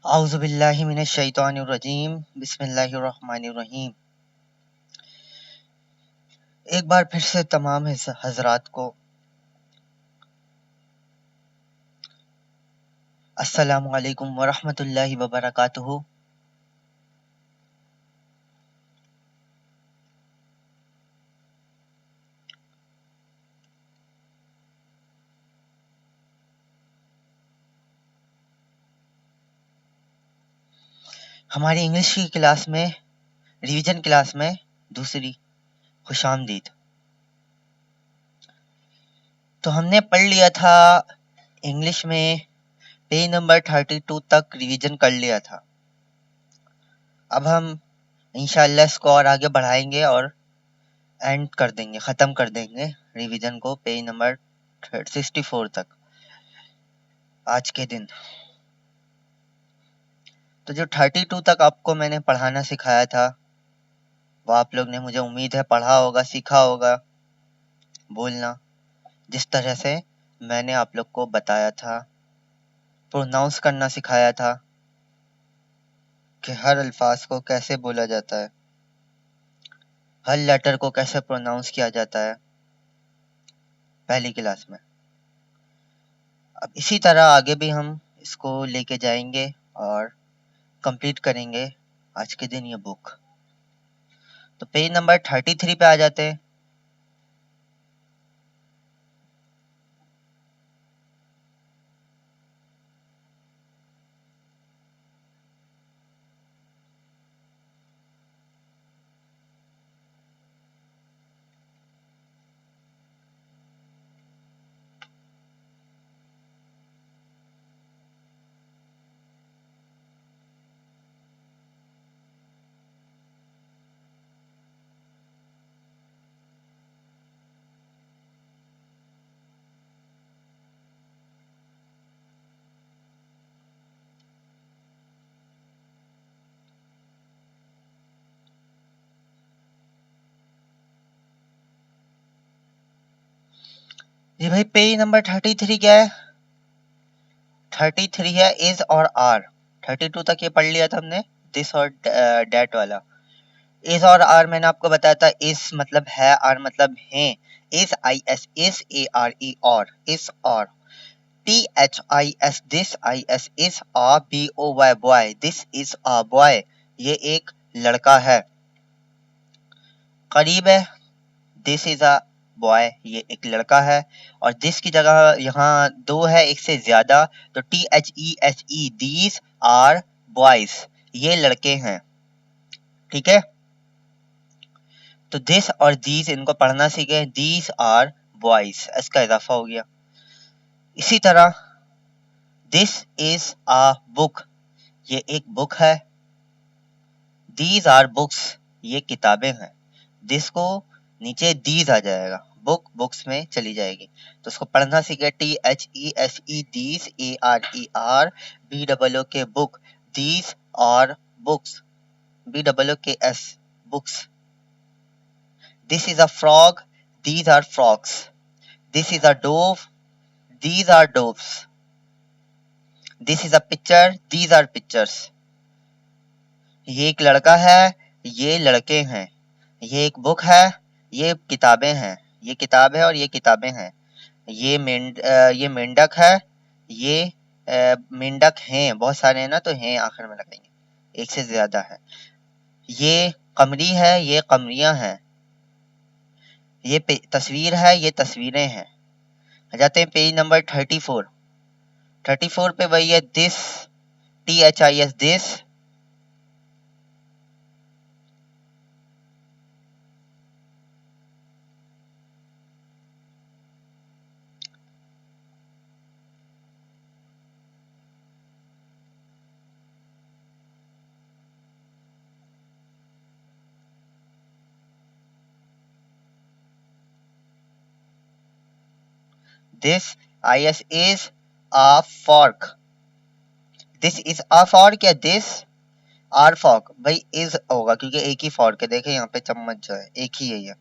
आउज़ुबिल्लाहि मिनश्शैतानिर्रजीम बिस्मिल्लाहिर्रहमानिर्रहीम। एक बार फिर से तमाम हजरात को अस्सलामु अलैकुम वरहमतुल्लाहि वबरकातुहू। हमारी इंग्लिश की क्लास में, रिवीजन क्लास में दूसरी खुशामदीद। तो हमने पढ़ लिया था इंग्लिश में पेज नंबर 32 तक रिवीजन कर लिया था। अब हम इंशाअल्लाह इसको और आगे बढ़ाएंगे और एंड कर देंगे, ख़त्म कर देंगे रिवीजन को पेज नंबर 64 तक आज के दिन। तो जो 32 तक आपको मैंने पढ़ाना सिखाया था वो आप लोग ने, मुझे उम्मीद है, पढ़ा होगा, सीखा होगा बोलना जिस तरह से मैंने आप लोग को बताया था। प्रोनाउंस करना सिखाया था कि हर अल्फाज को कैसे बोला जाता है, हर लेटर को कैसे प्रोनाउंस किया जाता है पहली क्लास में। अब इसी तरह आगे भी हम इसको लेके जाएंगे और कंप्लीट करेंगे आज के दिन ये बुक। तो पेज नंबर 33 पे आ जाते हैं। जी भाई, पेज नंबर 33 क्या है? 33 है इज और आर। 32 तक ये पढ़ लिया था हमने, दिस और डेट वाला। इज और आर मैंने आपको बताया था, इस मतलब है, आर मतलब है। इस आई एस, इस ए आर ई, और इस और। T H I S, this I S, is a B O Y, boy, this is a boy, ये एक लड़का है। करीब है, दिस इज अ बॉय, ये एक लड़का है। और दिस की जगह यहाँ दो है, एक से ज्यादा, तो T H E H E, these are boys, ये लड़के हैं। ठीक है, तो दिस और दीज इनको पढ़ना सीखे, दीज आर बॉयज, इसका इजाफा हो गया। इसी तरह दिस इज अ बुक, ये एक बुक है। दीज आर बुक्स, ये किताबें हैं। दिस को नीचे दीज आ जाएगा, बुक बुक्स में चली जाएगी, तो उसको पढ़ना सीखे। T H E H E, these, A R E R, B double O K book, these are books, B double O K S, books. This is a frog, these are frogs. This is a dove, these are doves. This is a picture, these are pictures. ये एक लड़का है, ये लड़के हैं। ये एक book है, ये किताबें हैं। ये किताब है और ये किताबें हैं। ये मेंढक है, ये मेंढक हैं, बहुत सारे हैं ना, तो हैं आखिर में लगाएंगे, एक से ज्यादा है। ये कमरी है, ये कमरियां हैं। ये तस्वीर है, ये तस्वीरें हैं। आ जाते हैं पेज नंबर 34। 34 पे वही है, this, T H I S, this. This is is a fork. This is a fork या this are fork? भाई is होगा क्योंकि एक ही fork है। देखे यहाँ पे चम्मच जो है एक ही है,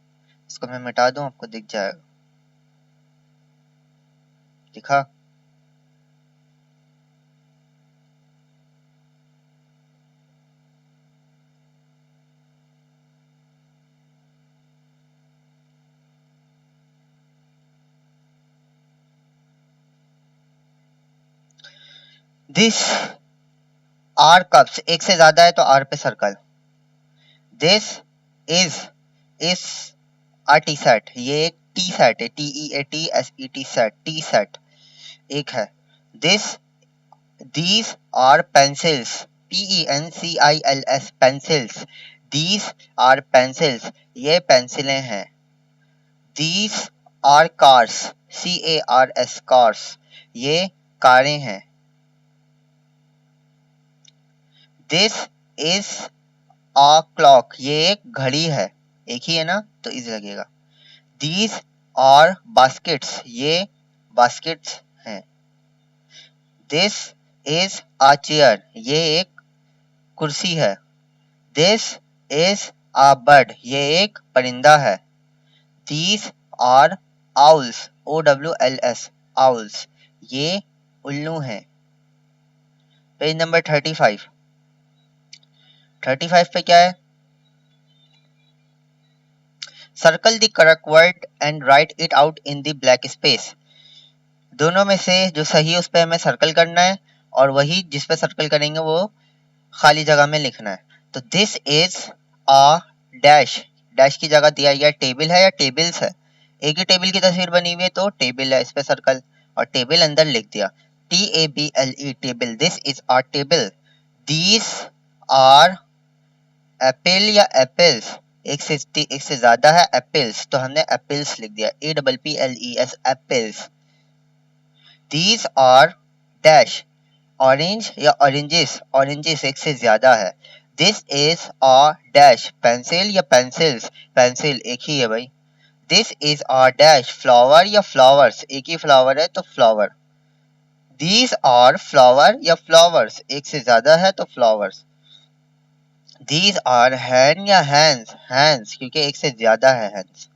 इसको मैं मिटा दूं, आपको दिख जाएगा। दिखा? दिस आर कप्स, एक से ज्यादा है तो आर पे सर्कल। This is a tea set, ये एक टी सेट है, TEAT सेट, टी सेट एक है। This these are pencils, PENCILS pencils, these are pencils, ये पेंसिलें हैं। These are cars, CARS cars, ये कारें हैं। दिस इज अ क्लॉक, ये एक घड़ी है, एक ही है ना तो इज लगेगा। दीज आर बास्केट्स, ये बास्केट्स हैं। दिस इज अ चेयर, ये एक कुर्सी है। दिस इज अ बर्ड, ये एक परिंदा है। These are owls, OWLS owls, ये उल्लू हैं। Page number 35। 35 पे क्या है? Circle the correct word and right it out in the black space. दोनों में से जो सही है उस पर हमें सर्कल करना है और वही जिस पे सर्कल करेंगे वो खाली जगह में लिखना है। तो this is a dash, dash की जगह दिया गया टेबल है या टेबल्स है, एक ही टेबल की तस्वीर बनी हुई है तो टेबल है, इस पे सर्कल, और टेबल अंदर लिख दिया, TABLE table. This is a table. These are apple या एप्पल्स, एक से ज्यादा है एप्पल्स तो हमने एप्पल्स लिख दिया, APPLES apples. These are dash orange या ऑरेंजेस, ऑरेंजेस एक से ज्यादा है। This is a dash pencil या पेंसिल्स, पेंसिल एक ही है भाई। This is a dash flower या फ्लावर्स, एक ही फ्लावर है तो फ्लावर। दीज आर फ्लावर या फ्लावर्स, एक से ज्यादा है तो फ्लावर्स। दीज आर हैंड या हैंड्स, हैंड्स क्योंकि एक से ज्यादा है hands.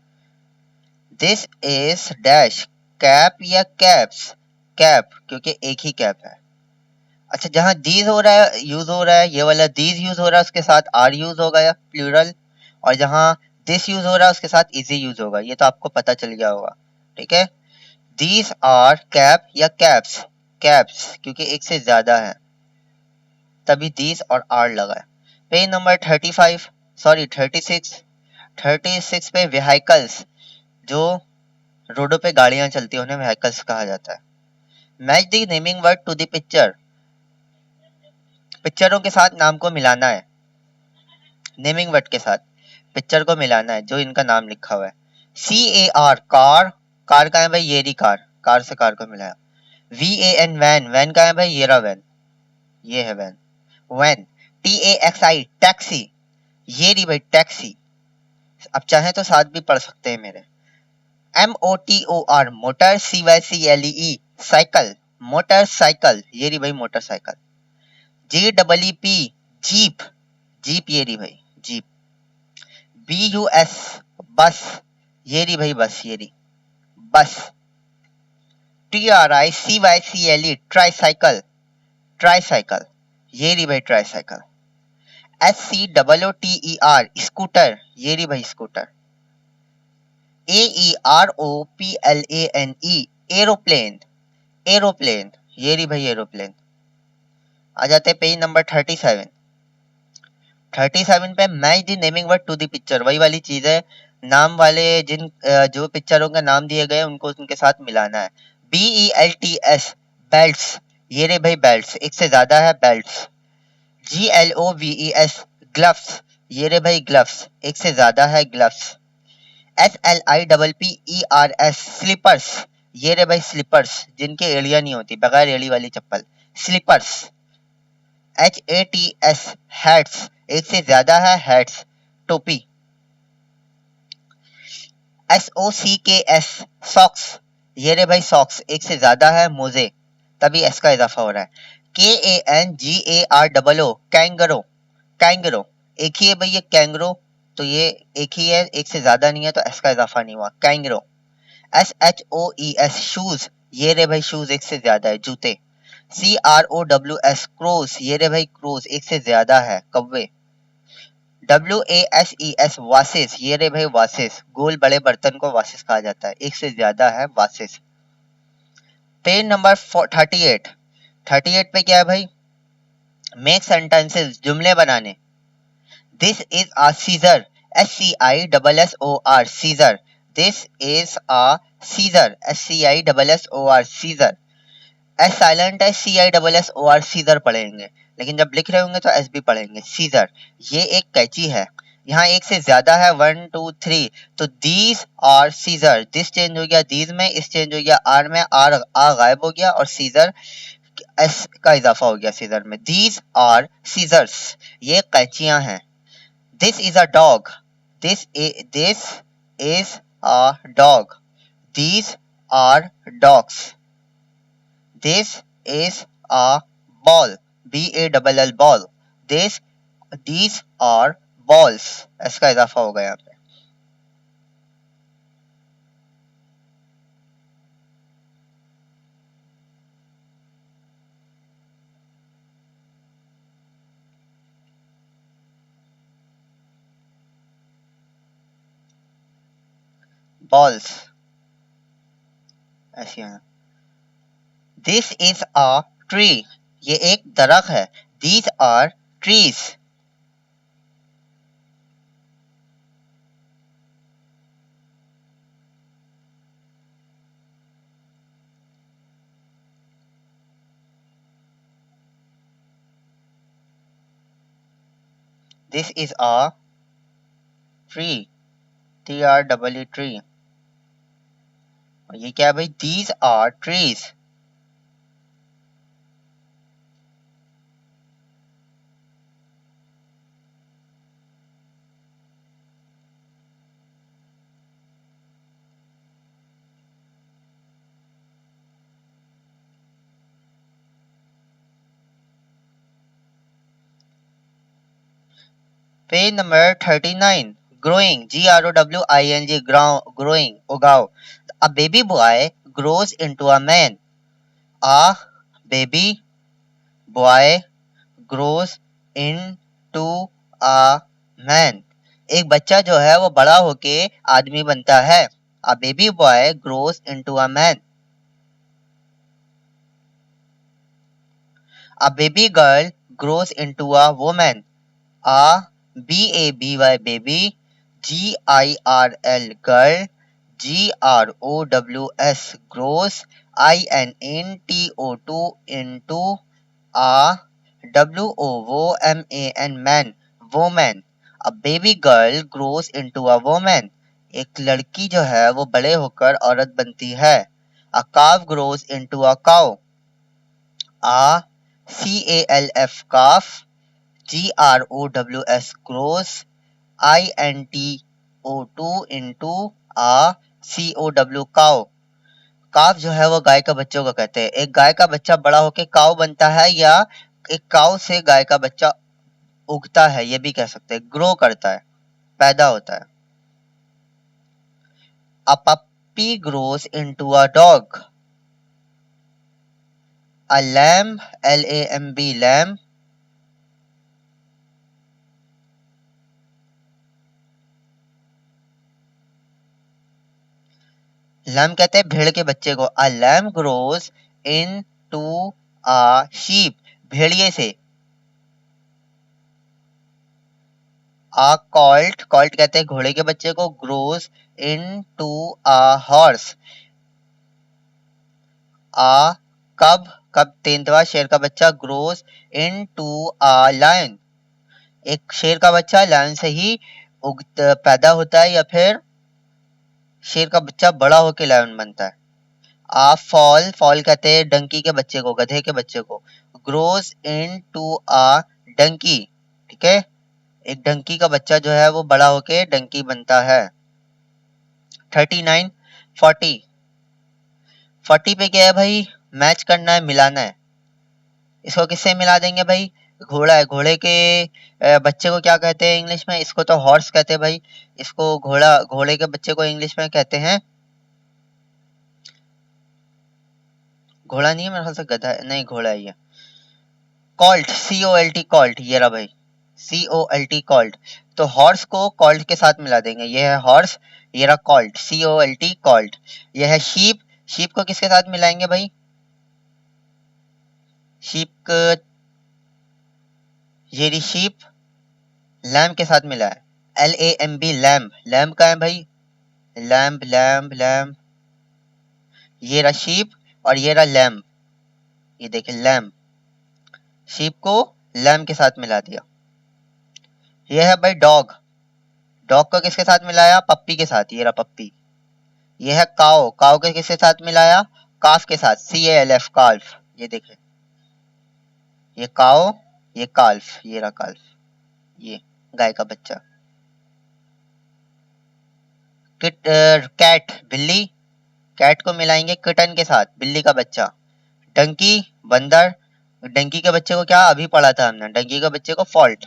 This is dash cap या कैप्स, कैप क्योंकि एक ही कैप है। अच्छा, जहां दीज हो रहा है यूज हो रहा है, ये वाला दीज यूज हो रहा है उसके साथ आर यूज होगा या प्लूरल, और जहां दिस यूज हो रहा है उसके साथ इजी यूज होगा, ये तो आपको पता चल गया होगा। ठीक है, दीज आर कैप या कैप्स, कैप्स क्योंकि एक से ज्यादा है तभी दीज और आर लगा है। Page number 35, sorry 36। 36 पे व्हीकल्स, जो रोडों पे गाड़ियां चलती है उन्हें व्हीकल्स कहा जाता है। Match the naming word to the picture, पिक्चरों के साथ नाम को मिलाना है, नेमिंग वर्ड के साथ पिक्चर को मिलाना है जो इनका नाम लिखा हुआ है। CAR कार, कार का है भाई, ये रही कार, कार से कार को मिलाया। VAN वैन, वैन का है भाई, ये रहा वैन, ये है वैन, वैन। TAXI टैक्सी, ये रही भाई टैक्सी, अब चाहे तो साथ भी पढ़ सकते हैं मेरे। MOTOR motor, CYCLE cycle, motorcycle, ये रही भाई मोटरसाइकिल। JEEP जीप, जीप ये रही भाई जीप। BUS बस, ये रही भाई बस, ये रही बस। TRICYCLE ट्राईसाइकिल, ट्राईसाइकिल, ये रही भाई ट्राईसाइकिल। SCOOTER स्कूटर, ये रही भाई स्कूटर। AEROPLANE एरोप्लेन, एरोप्लेन, ये रही भाई एरोप्लेन। आ जाते हैं पेज नंबर 37। 37 पे match the naming word to the picture, वही वाली चीज है, नाम वाले जिन जो पिक्चरों का नाम दिए गए उनको उनके साथ मिलाना है। BELTS बेल्ट्स, ये रे भाई बेल्ट्स, एक से ज्यादा है बेल्ट्स। GLOVES ग्लव्स, ये रे भाई ग्लव्स, एक से ज्यादा है ग्लव्स। SLIPPERS स्लीपर्स, ये रे भाई स्लीपर्स, जिनके एड़ियां नहीं होती, बगैर एड़ी वाली चप्पल, स्लीपर्स। HATS हैट्स, एक से ज्यादा है हैट्स, टोपी। SOCKS सॉक्स, ये रे भाई सॉक्स, एक से ज्यादा है मोजे, तभी एस का इजाफा हो रहा है। KANGAROO कैंगरो, कैंगरो, एक ही है भाई ये कैंगरो, तो ये एक ही है, एक से ज्यादा नहीं है तो एस का इजाफा नहीं हुआ, कैंगरो। SHOES शूज, ये रे भाई शूज, एक से ज्यादा है जूते। CROWS क्रोस, ये रे भाई क्रोस, एक से ज्यादा है कौवे। WASES वासेस, ये रे भाई वासेस, गोल बड़े बर्तन को वासेस कहा जाता है, एक से ज्यादा है वासेस। Page number 38। 38 पे क्या है भाई, मेक सेंटेंसेस, जुमले बनाने। This is a scissor, SCISSOR, scissor. This is a scissor, SCISSOR, scissor. S silent है, CISSOR, सीजर पढ़ेंगे, लेकिन जब लिख रहे होंगे तो एस भी पढ़ेंगे, सीजर। ये एक कैची है, यहाँ एक से ज्यादा है, 1 2 3, तो these are scissor, this change हो गया दीज में, इस चेंज हो गया आर में, आर आ गायब हो गया और सीजर एस का इजाफा हो गया सीजर में। दीज आर सीजर्स, ये कैचियां हैं। This is a dog, this is a dog, these are dogs. This is a ball, BALL, ball. These are balls, इसका इजाफा होगा यहाँ पे। balls ऐसी है। This is a tree, ये एक दरख्त है। These are trees. This is a tree, TREE, tree। और ये क्या है भाई, These are trees. Page number 39. Growing, GROWING, growing, उगाओ। A baby boy grows into a man. A baby boy grows into a man. एक बच्चा जो है वो बड़ा होके आदमी बनता है। A baby boy grows into a man. A baby girl grows into a woman. A BABY, baby, GIRL, girl, GROWS, grows, INNTO2, into a WOMAN, man, woman. A baby girl grows into a woman. एक लड़की जो है वो बड़े होकर औरत बनती है। A calf grows into a cow. A CALF, calf, GROWS, grows, INTO2, into a COW, cow. काफ जो है वो गाय का बच्चों को कहते हैं। एक गाय का बच्चा बड़ा होके काव बनता है, या एक काव से गाय का बच्चा उगता है, ये भी कह सकते हैं, ग्रो करता है, पैदा होता है। A puppy grows into a dog. A lamb, LAMB, lamb, lamb कहते हैं भेड़ के बच्चे को। अ lamb grows into a sheep, भेड़िए से। अ कॉल्ट, कॉल्ट कहते हैं घोड़े के बच्चे को, grows into a horse. A cub, cub तेंदुआ शेर का बच्चा, grows into a lion. एक शेर का बच्चा लायन से ही पैदा होता है, या फिर शेर का बच्चा बड़ा होकर लायन बनता है। आ फॉल, फॉल कहते हैं डंकी के बच्चे को, गधे के बच्चे को, ग्रोज इन टू आ डंकी। ठीक है, एक डंकी का बच्चा जो है वो बड़ा होके डंकी बनता है। 39, 40, 40 पे क्या है भाई, मैच करना है, मिलाना है। इसको किससे मिला देंगे भाई, घोड़ा है, घोड़े के बच्चे को क्या कहते हैं इंग्लिश में, इसको तो हॉर्स कहते हैं भाई। इसको घोड़ा, घोड़े के बच्चे को इंग्लिश में कहते हैं, घोड़ा नहीं है मेरे ख्याल से, गधा नहीं, घोड़ा है ये। कॉल्ट, COLT, कॉल्ट, ये रहा भाई, COLT, कॉल्ट। तो हॉर्स को कॉल्ट के साथ मिला देंगे, ये है हॉर्स, ये रहा कॉल्ट, COLT, कॉल्ट। ये है शीप, शीप को किसके साथ मिलाएंगे भाई, शीप, ये रही शीप, लैम्प के साथ मिला है, LAMB, लैम्प। लैम्प का है भाई, लैम्प लैम्प लैम्प, ये रहा शीप और ये रहा लैम्प, ये देखे लैम्प, शीप को लैम्प के साथ मिला दिया। ये है भाई डॉग, डॉग को किसके साथ मिलाया, पप्पी के साथ, ये रहा पप्पी। ये है काओ, काओ के किसके साथ मिलाया, काफ के साथ, CALF, काल्फ, ये देखे, ये काओ, ये काल्फ, ये रहा काल्फ, ये गाय का बच्चा। कैट, बिल्ली, कैट को मिलाएंगे किटन के साथ, बिल्ली का बच्चा। डंकी, बंदर, डंकी के बच्चे को क्या अभी पढ़ा था हमने, डंकी के बच्चे को फॉल्ट,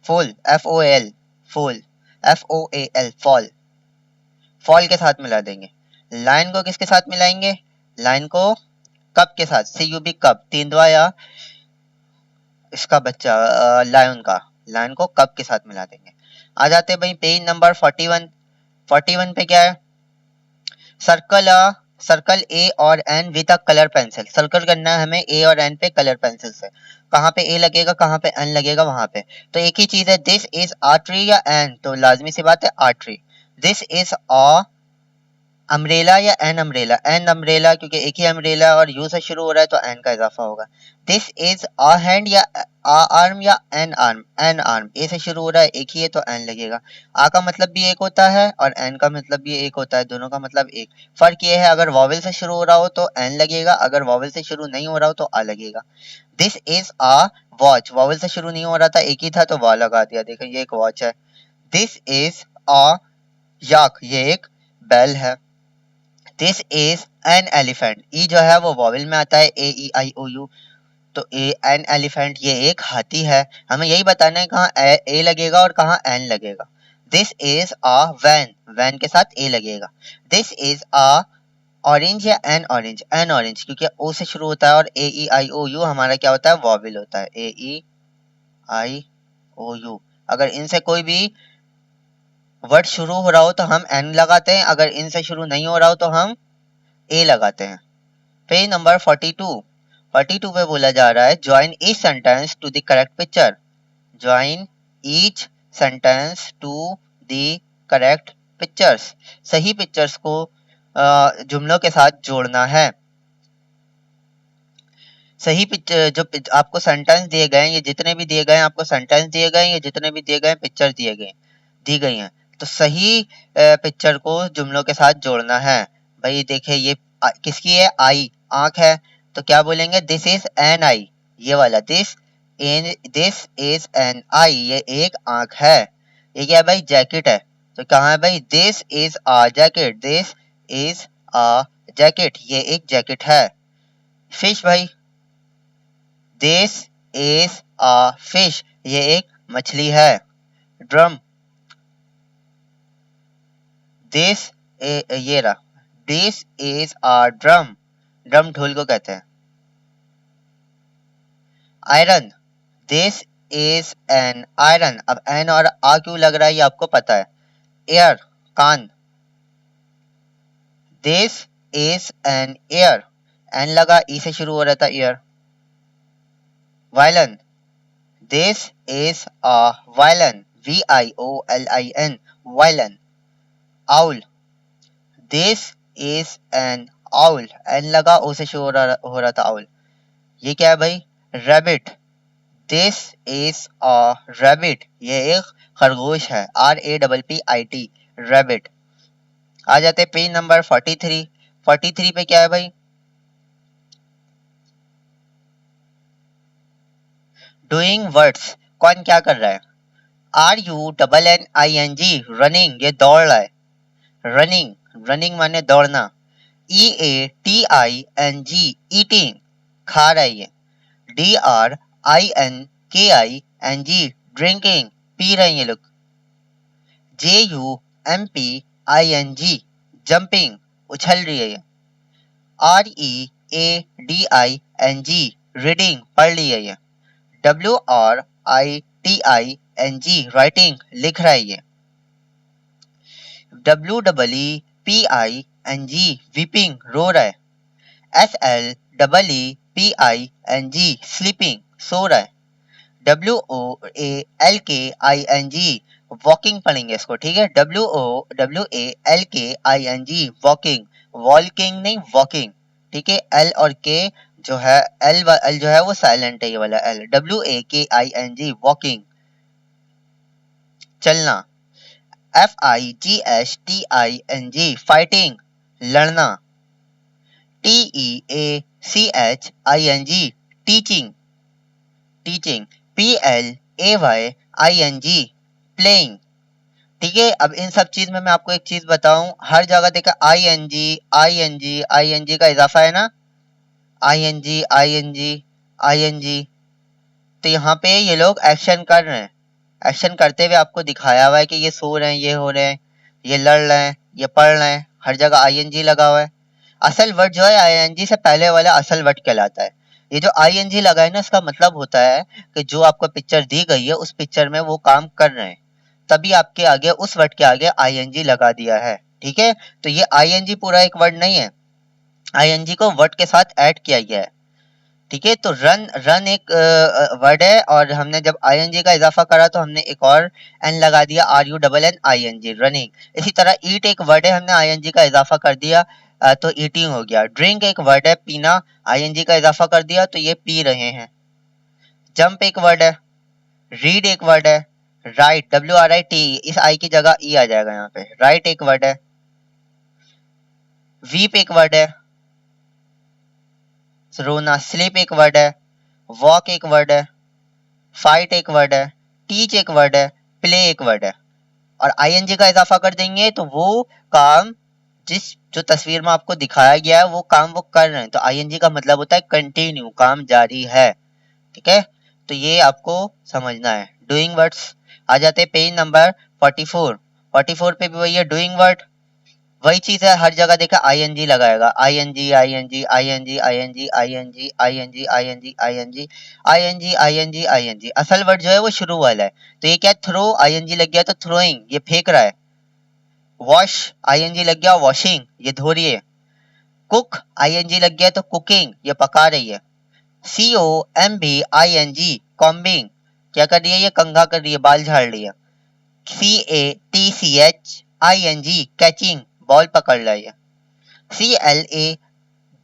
फूल, FOL, फूल, FOAL, फॉल, फॉल के साथ मिला देंगे। लाइन को किसके साथ मिलाएंगे, लाइन को कप के साथ, CUB, कप, तेंदुआ या इसका बच्चा लायन का, लायन को कप के साथ मिला देंगे। आ जाते हैं भाई पेज नंबर 41। 41 पे क्या है, सर्कल सर्कल A और N with a colour pencil. Circle करना है हमें A और N पे कलर पेंसिल से। कहाँ पे A लगेगा, कहाँ पे N लगेगा, वहां पे। तो एक ही चीज है, दिस इज आ ट्री या N, तो लाजमी सी बात है a tree. This is a umbrella या एन अम्ब्रेला, एन अम्ब्रेला, क्योंकि एक ही अम्ब्रेला और यू से शुरू हो रहा है तो एन का इजाफा होगा। दिस इज अ हैंड या आ आर्म या एन आर्म, एन आर्म, ए से शुरू हो रहा है, एक ही है तो एन लगेगा। आ का मतलब भी एक होता है और एन का मतलब भी एक होता है, दोनों का मतलब एक। फर्क ये है, अगर वॉवेल से शुरू हो रहा हो तो एन लगेगा, अगर वॉवेल से शुरू नहीं हो रहा हो तो आ लगेगा। This is a watch, vowel से शुरू नहीं हो रहा था, एक ही था तो वा लगा दिया, देखो ये एक वॉच है। दिस इज अ याक, ये एक बैल है। दिस इज एन एलिफेंट, ई जो है वो वॉवेल में आता है, AEIOU, तो एन एलिफेंट, ये एक हाथी है। हमें यही बताना है कहाँ ए लगेगा और कहाँ एन लगेगा। This is a van, van के साथ ए लगेगा। दिस इज अ ऑरेंज या एन ऑरेंज, एन ऑरेंज, क्योंकि ओ से शुरू होता है और AEIOU हमारा क्या होता है, वॉवेल होता है, AEIOU। अगर इनसे कोई भी वर्ड शुरू हो रहा हो तो हम एन लगाते हैं, अगर इनसे शुरू नहीं हो रहा हो तो हम ए लगाते हैं। Page number 42। 42 पे बोला जा रहा है, join each sentence to the correct picture. Join each sentence to the correct pictures. सही पिक्चर्स को जुमलों के साथ जोड़ना है। सही पिक्चर जो आपको सेंटेंस दिए गए हैं, ये जितने भी दिए गए हैं, आपको सेंटेंस दिए गए हैं, ये जितने भी दिए गए हैं, पिक्चर दिए गए दी गई हैं, तो सही पिक्चर को जुमलों के साथ जोड़ना है। भाई देखिए ये किसकी है, आई, आंख है, तो क्या बोलेंगे, दिस इज एन आई, ये वाला, दिस इज एन आई, ये एक आंख है। ये क्या है भाई, जैकेट है, तो कहाँ है भाई, this is a jacket, this is a jacket, ये एक जैकेट है। फिश भाई, दिस इज अ फिश, ये एक मछली है। ड्रम, दिस, ये रहा, this is a drum, drum ढोल को कहते हैं। Iron, this is an iron, अब एन और आ क्यों लग रहा है ये आपको पता है। एयर, कान, this is an ear, an लगा, ई से शुरू हो रहा था ear. Violin, this is a violin, VIOLIN, violin. Owl, this is an owl, an लगा, ओ से शुरू हो रहा था आउल। ये क्या है भाई, rabbit, this is a rabbit, ये एक खरगोश है, RAPPIT, रैबिट। आ जाते पेज नंबर 43। 43 पे क्या है भाई, डूइंग वर्ड्स, कौन क्या कर रहा है। RUNNING, रनिंग, ये दौड़ रहा है, रनिंग, रनिंग माने दौड़ना। EATING, ईटिंग, खा रहा है ये। DRINKING, ड्रिंकिंग, पी रहे हैं ये लोग। JUMPING, जंपिंग, उछल रही है ये। READING, रीडिंग, पढ़ रही है ये। WRITING, राइटिंग, लिख रहा है ये। WEEPING, वीपिंग, रो रहा है। SLEEPING स्लीपिंग, सो रहा है। WOALKING वॉकिंग पढ़ेंगे इसको, ठीक है। WOWALKING वॉकिंग, वॉल्किंग नहीं वॉकिंग, ठीक है। एल और के जो है, एल जो है वो साइलेंट है, ये वाला एल। WAKING वॉकिंग, चलना। FIGHTING फाइटिंग, लड़ना। TEACHING teaching, teaching. PLAYING playing, ठीक है। अब इन सब चीज में मैं आपको एक चीज बताऊं, हर जगह देखा ING का इजाफा है ना, ING। तो यहाँ पे ये लोग एक्शन कर रहे हैं, एक्शन करते हुए आपको दिखाया हुआ है कि ये सो रहे हैं, ये हो रहे हैं, ये लड़ रहे हैं, ये पढ़ रहे हैं, हर जगह ING लगा हुआ है। असल वर्ड जो है ING से पहले वाला असल वर्ड कहलाता है। ये जो ING लगा है ना, इसका मतलब होता है कि जो आपको पिक्चर दी गई है उस पिक्चर में वो काम कर रहे हैं, तभी आपके आगे उस वर्ड के आगे ING लगा दिया है, ठीक है। तो ये ING पूरा एक वर्ड नहीं है, ING को वर्ड के साथ ऐड किया गया है, ठीक है। तो रन, रन एक वर्ड है और हमने जब ING का इजाफा करा तो हमने एक और एन लगा दिया, RUNNING रनिंग। इसी तरह ईट एक वर्ड है, हमने ING का इजाफा कर दिया तो ईटिंग हो गया। ड्रिंक एक वर्ड है, पीना, ING का इजाफा कर दिया तो ये पी रहे हैं। जंप एक वर्ड है, रीड एक वर्ड है, राइट WRIT, इस आई की जगह ई आ जाएगा यहाँ पे, राइट एक वर्ड है। वीप एक वर्ड है, रोना। स्लीप एक वर्ड है, वॉक एक वर्ड है, फाइट एक वर्ड है, टीच एक वर्ड है, प्ले एक वर्ड है। और ING का इजाफा कर देंगे तो वो काम जो तस्वीर में आपको दिखाया गया है वो काम वो कर रहे हैं, तो ING का मतलब होता है कंटिन्यू, काम जारी है, ठीक है। तो ये आपको समझना है। डूइंग वर्ड्स आ जाते हैं पेज नंबर 44। 44 पे भी वही है, डूइंग वर्ड, वही चीज है, हर जगह देखा ING लगाएगा, ING। असल वर्ड जो है वो शुरू वाला है, तो ये क्या, थ्रो, ING लग गया तो थ्रोइंग, ये फेंक रहा है। वॉश, ING लग गया, वॉशिंग, ये धो रही है। कुक, ING लग गया तो कुकिंग, ये पका रही है। COMBING कॉम्बिंग, क्या कर रही है, ये कंघा कर रही है, बाल झाड़ रही है। CATCHING कैचिंग, बॉल पकड़ रही है।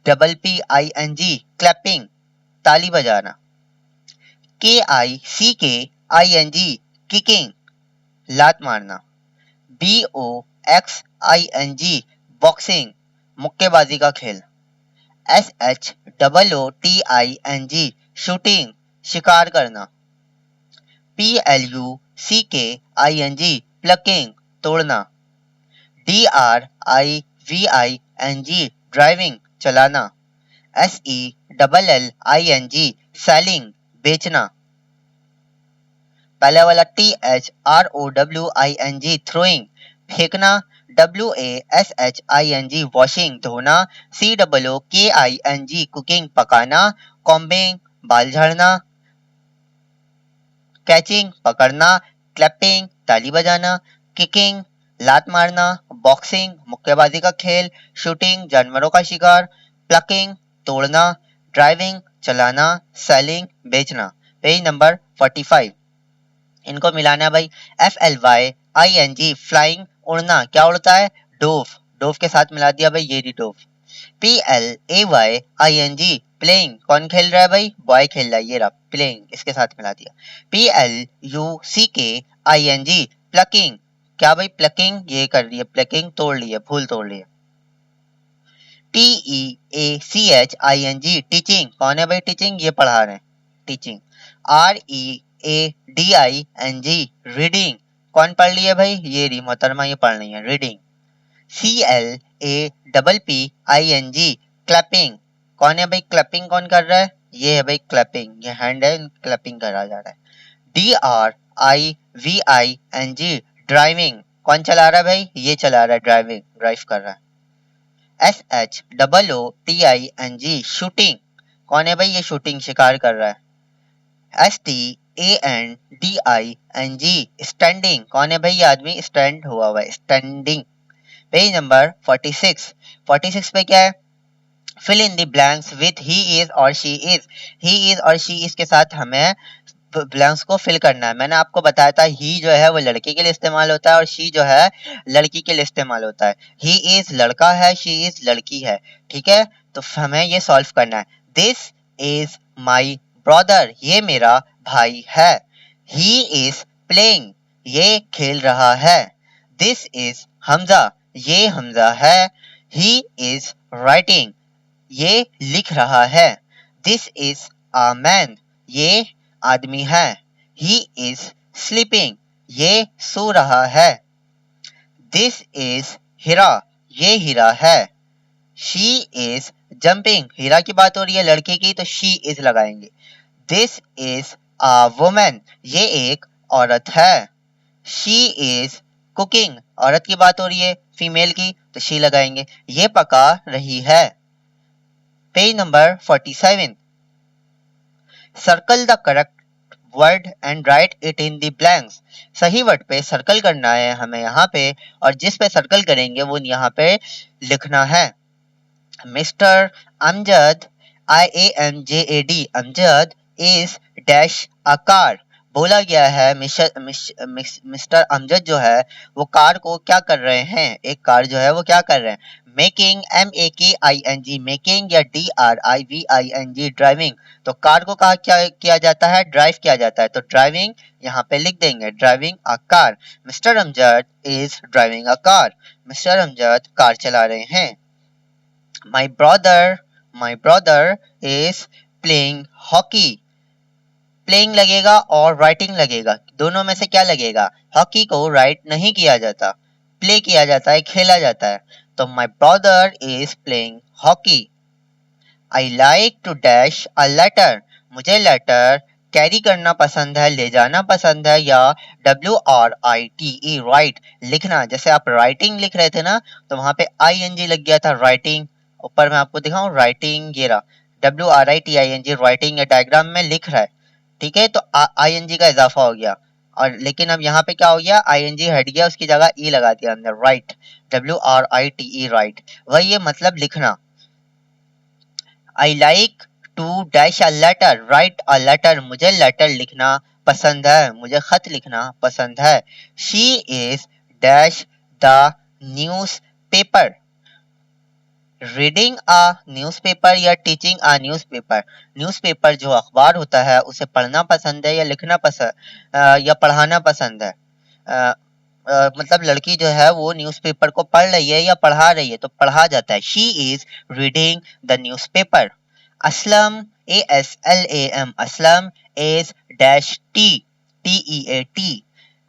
CLAPPING क्लैपिंग, ताली बजाना। KICKING किकिंग, लात मारना। BOXING बॉक्सिंग, मुक्केबाजी का खेल। SHOOTING शूटिंग, शिकार करना। PLUCKING प्लकिंग, तोड़ना। DRIVING ड्राइविंग, चलाना। SELLING सेलिंग, बेचना। पहले वाला THROWING थ्रोइंग, फेंकना। WASHING वॉशिंग, धोना। COOKING कुकिंग, पकाना। कॉम्बिंग, बाल झाड़ना। कैचिंग, पकड़ना। क्लैपिंग, ताली बजाना। किकिंग, लात मारना। बॉक्सिंग, मुक्केबाजी का खेल। शूटिंग, जानवरों का शिकार। प्लकिंग, तोड़ना। ड्राइविंग, चलाना। सेलिंग, बेचना। Page number 45। इनको मिलाना है भाई। FLYING फ्लाइंग, उड़ना, क्या उड़ता है, डोव, डोव के साथ मिला दिया भाई, ये डोव। PLAYING प्लेइंग, कौन खेल रहा है भाई, बॉय खेल रहा है, ये रहा प्लेइंग, इसके साथ मिला दिया। PLUCKING प्लकिंग, क्या भाई, प्लकिंग, ये कर रही है, प्लकिंग, तोड़ ली है, फूल तोड़ ली है। TEACHING टीचिंग, कौन है भाई, टीचिंग, ये पढ़ा रहे हैं, टीचिंग। READING रीडिंग, कौन पढ़ ली है भाई, ये रही मोहतरमा, ये पढ़ रही है, रीडिंग। CLAPPING क्लैपिंग, कौन है भाई, क्लैपिंग कौन कर रहा है, ये है भाई क्लैपिंग, ये हैंड है, क्लैपिंग करा जा रहा है। DRIVING ड्राइविंग, कौन चला रहा है भाई, ये चला रहा है, ड्राइविंग, ड्राइव कर रहा है। SHOOTING शूटिंग, कौन है भाई, ये शूटिंग, शिकार कर रहा है। STANDING स्टैंडिंग, कौन है भाई, ये आदमी स्टैंड हुआ हुआ है, स्टैंडिंग। Page number 46। 46 पे क्या है, fill in the blanks with he is और शी इज। ही इज और शी इज के साथ हमें ब्लैंक्स को फिल करना है। मैंने आपको बताया था ही जो है वो लड़के के लिए इस्तेमाल होता है और शी जो है लड़की के लिए इस्तेमाल होता है। ही इज लड़का है, शी इज लड़की है। ठीक है, तो हमें ये सॉल्व करना है। दिस इज माई ब्रदर, ये मेरा भाई है। ही इज प्लेइंग, ये खेल रहा है। दिस इज हमजा, ये हमजा है। ही इज राइटिंग, ये लिख रहा है। दिस इज अ मैन, ये आदमी है। ही इज स्लीपिंग, ये सो रहा है। दिस इज हीरा, ये हीरा है। शी इज जंपिंग, हीरा की बात हो रही है लड़के की तो शी इज लगाएंगे। दिस इज अ वुमन, ये एक औरत है। शी इज कुकिंग, औरत की बात हो रही है फीमेल की तो शी लगाएंगे। ये पका रही है। Page number 47। Circle the correct word and right it in the blanks. सही वर्ड पे सर्कल करना है हमें यहाँ पे, और जिस पे सर्कल करेंगे वो यहाँ पे लिखना है। Mister Amjad, IAMJAD, Amjad is dash a car. बोला गया है मिस्टर अमजद जो है वो कार को क्या कर रहे हैं, एक कार जो है वो क्या कर रहे हैं। मेकिंग, MAKING, मेकिंग या DRIVING, ड्राइविंग। तो कार को कहा क्या किया जाता है, ड्राइव किया जाता है, तो ड्राइविंग यहाँ पे लिख देंगे, driving a car. Mister Amjad is driving a car, mister Amjad car चला रहे हैं। My brother is playing hockey. Playing लगेगा और राइटिंग लगेगा, दोनों में से क्या लगेगा। हॉकी को राइट नहीं किया जाता, प्ले किया जाता है, खेला जाता है। तो my brother is playing hockey. I like to dash a letter. मुझे लेटर कैरी करना पसंद है, ले जाना पसंद है, या WRITE राइट लिखना। जैसे आप राइटिंग लिख रहे थे ना तो वहां पे ING लग गया था, राइटिंग। ऊपर मैं आपको दिखाऊं राइटिंग, ये रहा WRITING, राइटिंग या डायग्राम में लिख रहा है। ठीक है, तो ING का इजाफा हो गया, और लेकिन अब यहाँ पे क्या हो गया, ING हट गया, उसकी जगह ई लगा दिया अंदर, राइट, WRITE राइट। वही ये मतलब लिखना। I like to dash a letter, write a letter. मुझे लेटर लिखना पसंद है, मुझे खत लिखना पसंद है। She is dash the newspaper. Reading a newspaper या टीचिंग a न्यूज़पेपर। न्यूज़पेपर जो अखबार होता है उसे पढ़ना पसंद है या लिखना पसंद या पढ़ाना पसंद है। मतलब लड़की जो है वो न्यूज़पेपर को पढ़ रही है या पढ़ा रही है, तो पढ़ा जाता है। She is reading the newspaper. Aslam, ASLAM, Aslam is dash T, TEA।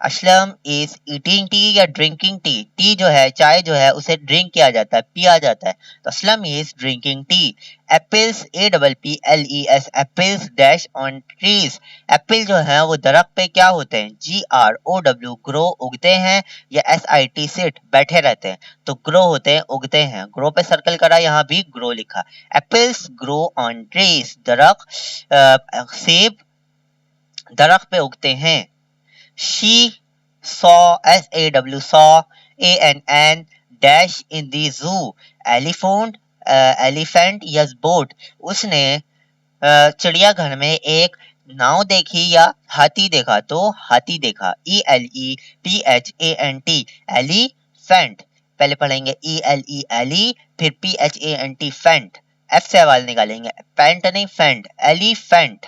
Aslam is eating T या ड्रिंकिंग टी। टी जो है चाय जो है उसे ड्रिंक किया जाता है, पिया जाता है, तो Aslam is drinking tea. Apples, APPLES, apples dash on trees. Apple जो है वो दरख्त पे क्या होते हैं, GROW, ग्रो उगते हैं, या SIT सिट बैठे रहते हैं, तो ग्रो होते हैं, उगते हैं। ग्रो पे सर्कल करा, यहाँ भी ग्रो लिखा। एप्पल्स ग्रो ऑन ट्रीज, दरख्त सेब दरख्त पे उगते हैं। She saw, SAW, saw, ANN, dash in the zoo. Elephant या boat, उसने चिड़ियाघर में एक नाव देखी या हाथी देखा, तो हाथी देखा। ELEPHANT, elephant. पहले पढ़ेंगे ELE एली, फिर PHANT फैंट, F से आवाज निकालेंगे, पैंट नहीं फैंट, एलिफेंट।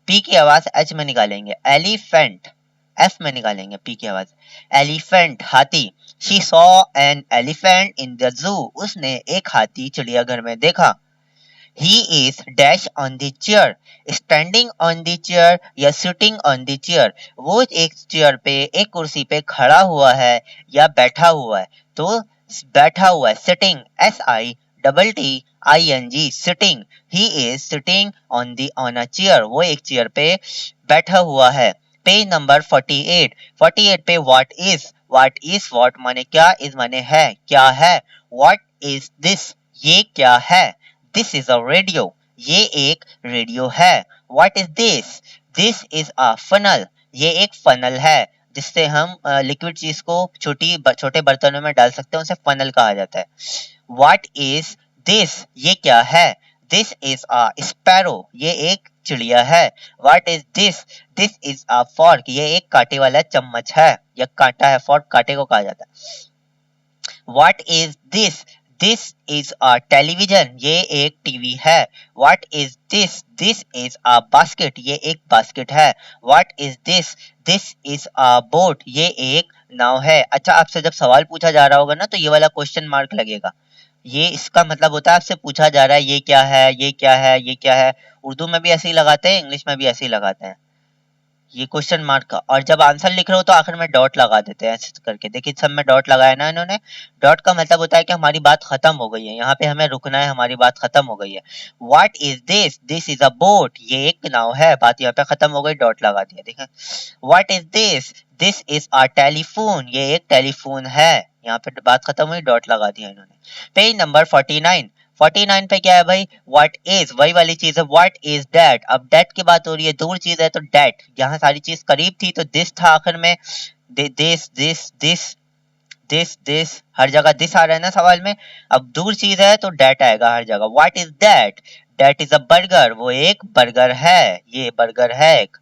P की आवाज H में निकालेंगे, एलिफेंट। F में निकालेंगे P की आवाज। एलिफेंट हाथी। She saw an elephant in the zoo, उसने एक हाथी चिड़ियाघर में देखा। He is dash on the chair, standing on the chair या sitting on the chair, वो एक चेयर पे, एक कुर्सी पे खड़ा हुआ है या बैठा हुआ है, तो बैठा हुआ है, sitting, SITTING, sitting। He is sitting on a chair, वो एक चेयर पे बैठा हुआ है। Page number 48। 48 पे व्हाट इज व्हाट माने क्या, इज माने है, क्या है। व्हाट इज दिस, ये क्या है। दिस इज अ रेडियो, ये एक रेडियो है। What is this is a funnel, ये एक फनल है, जिससे हम लिक्विड चीज को छोटे बर्तनों में डाल सकते हैं, उसे फनल कहा जाता है। व्हाट इज दिस ये क्या है, दिस इज अ स्पैरो ये एक चिड़िया है। What is this, this is a fork ये एक कांटे वाला चम्मच है या कांटा है, फॉर्क कांटे को कहा जाता है। What is this? This is a television. ये एक टीवी है। What is this? This is a basket. ये एक बास्केट है। What is this? This is a boat. ये एक नाव है। अच्छा, आपसे जब सवाल पूछा जा रहा होगा ना तो ये वाला क्वेश्चन मार्क लगेगा। ये इसका मतलब होता है आपसे पूछा जा रहा है ये क्या है, ये क्या है, ये क्या है। उर्दू में भी ऐसे ही लगाते हैं, इंग्लिश में भी ऐसे ही लगाते हैं ये क्वेश्चन मार्क का। और जब आंसर लिख रहे हो तो आखिर में डॉट लगा देते हैं ऐसे करके। देखिए सब में डॉट लगाया ना इन्होंने। डॉट का मतलब होता है कि हमारी बात खत्म हो गई है, यहाँ पे हमें रुकना है, हमारी बात खत्म हो गई है। What is this, this is a boat ये एक नाव है, बात यहाँ पे खत्म हो गई, डॉट लगा दिया। देखें, what is this is a telephone ये एक टेलीफोन है, यहाँ पे बात खत्म हुई, डॉट लगा दिया इन्होंने। पेज नंबर 49, 49 पे क्या है भाई, व्हाट इज वही वाली चीज है, व्हाट इज दैट। अब दैट की बात हो रही है, दूर चीज है तो दैट, यहाँ सारी चीज करीब थी तो दिस था आखिर में। दिस हर जगह दिस आ रहा है ना सवाल में। अब दूर चीज है तो दैट आएगा हर जगह। What is that, that is a burger वो एक बर्गर है, ये बर्गर है एक।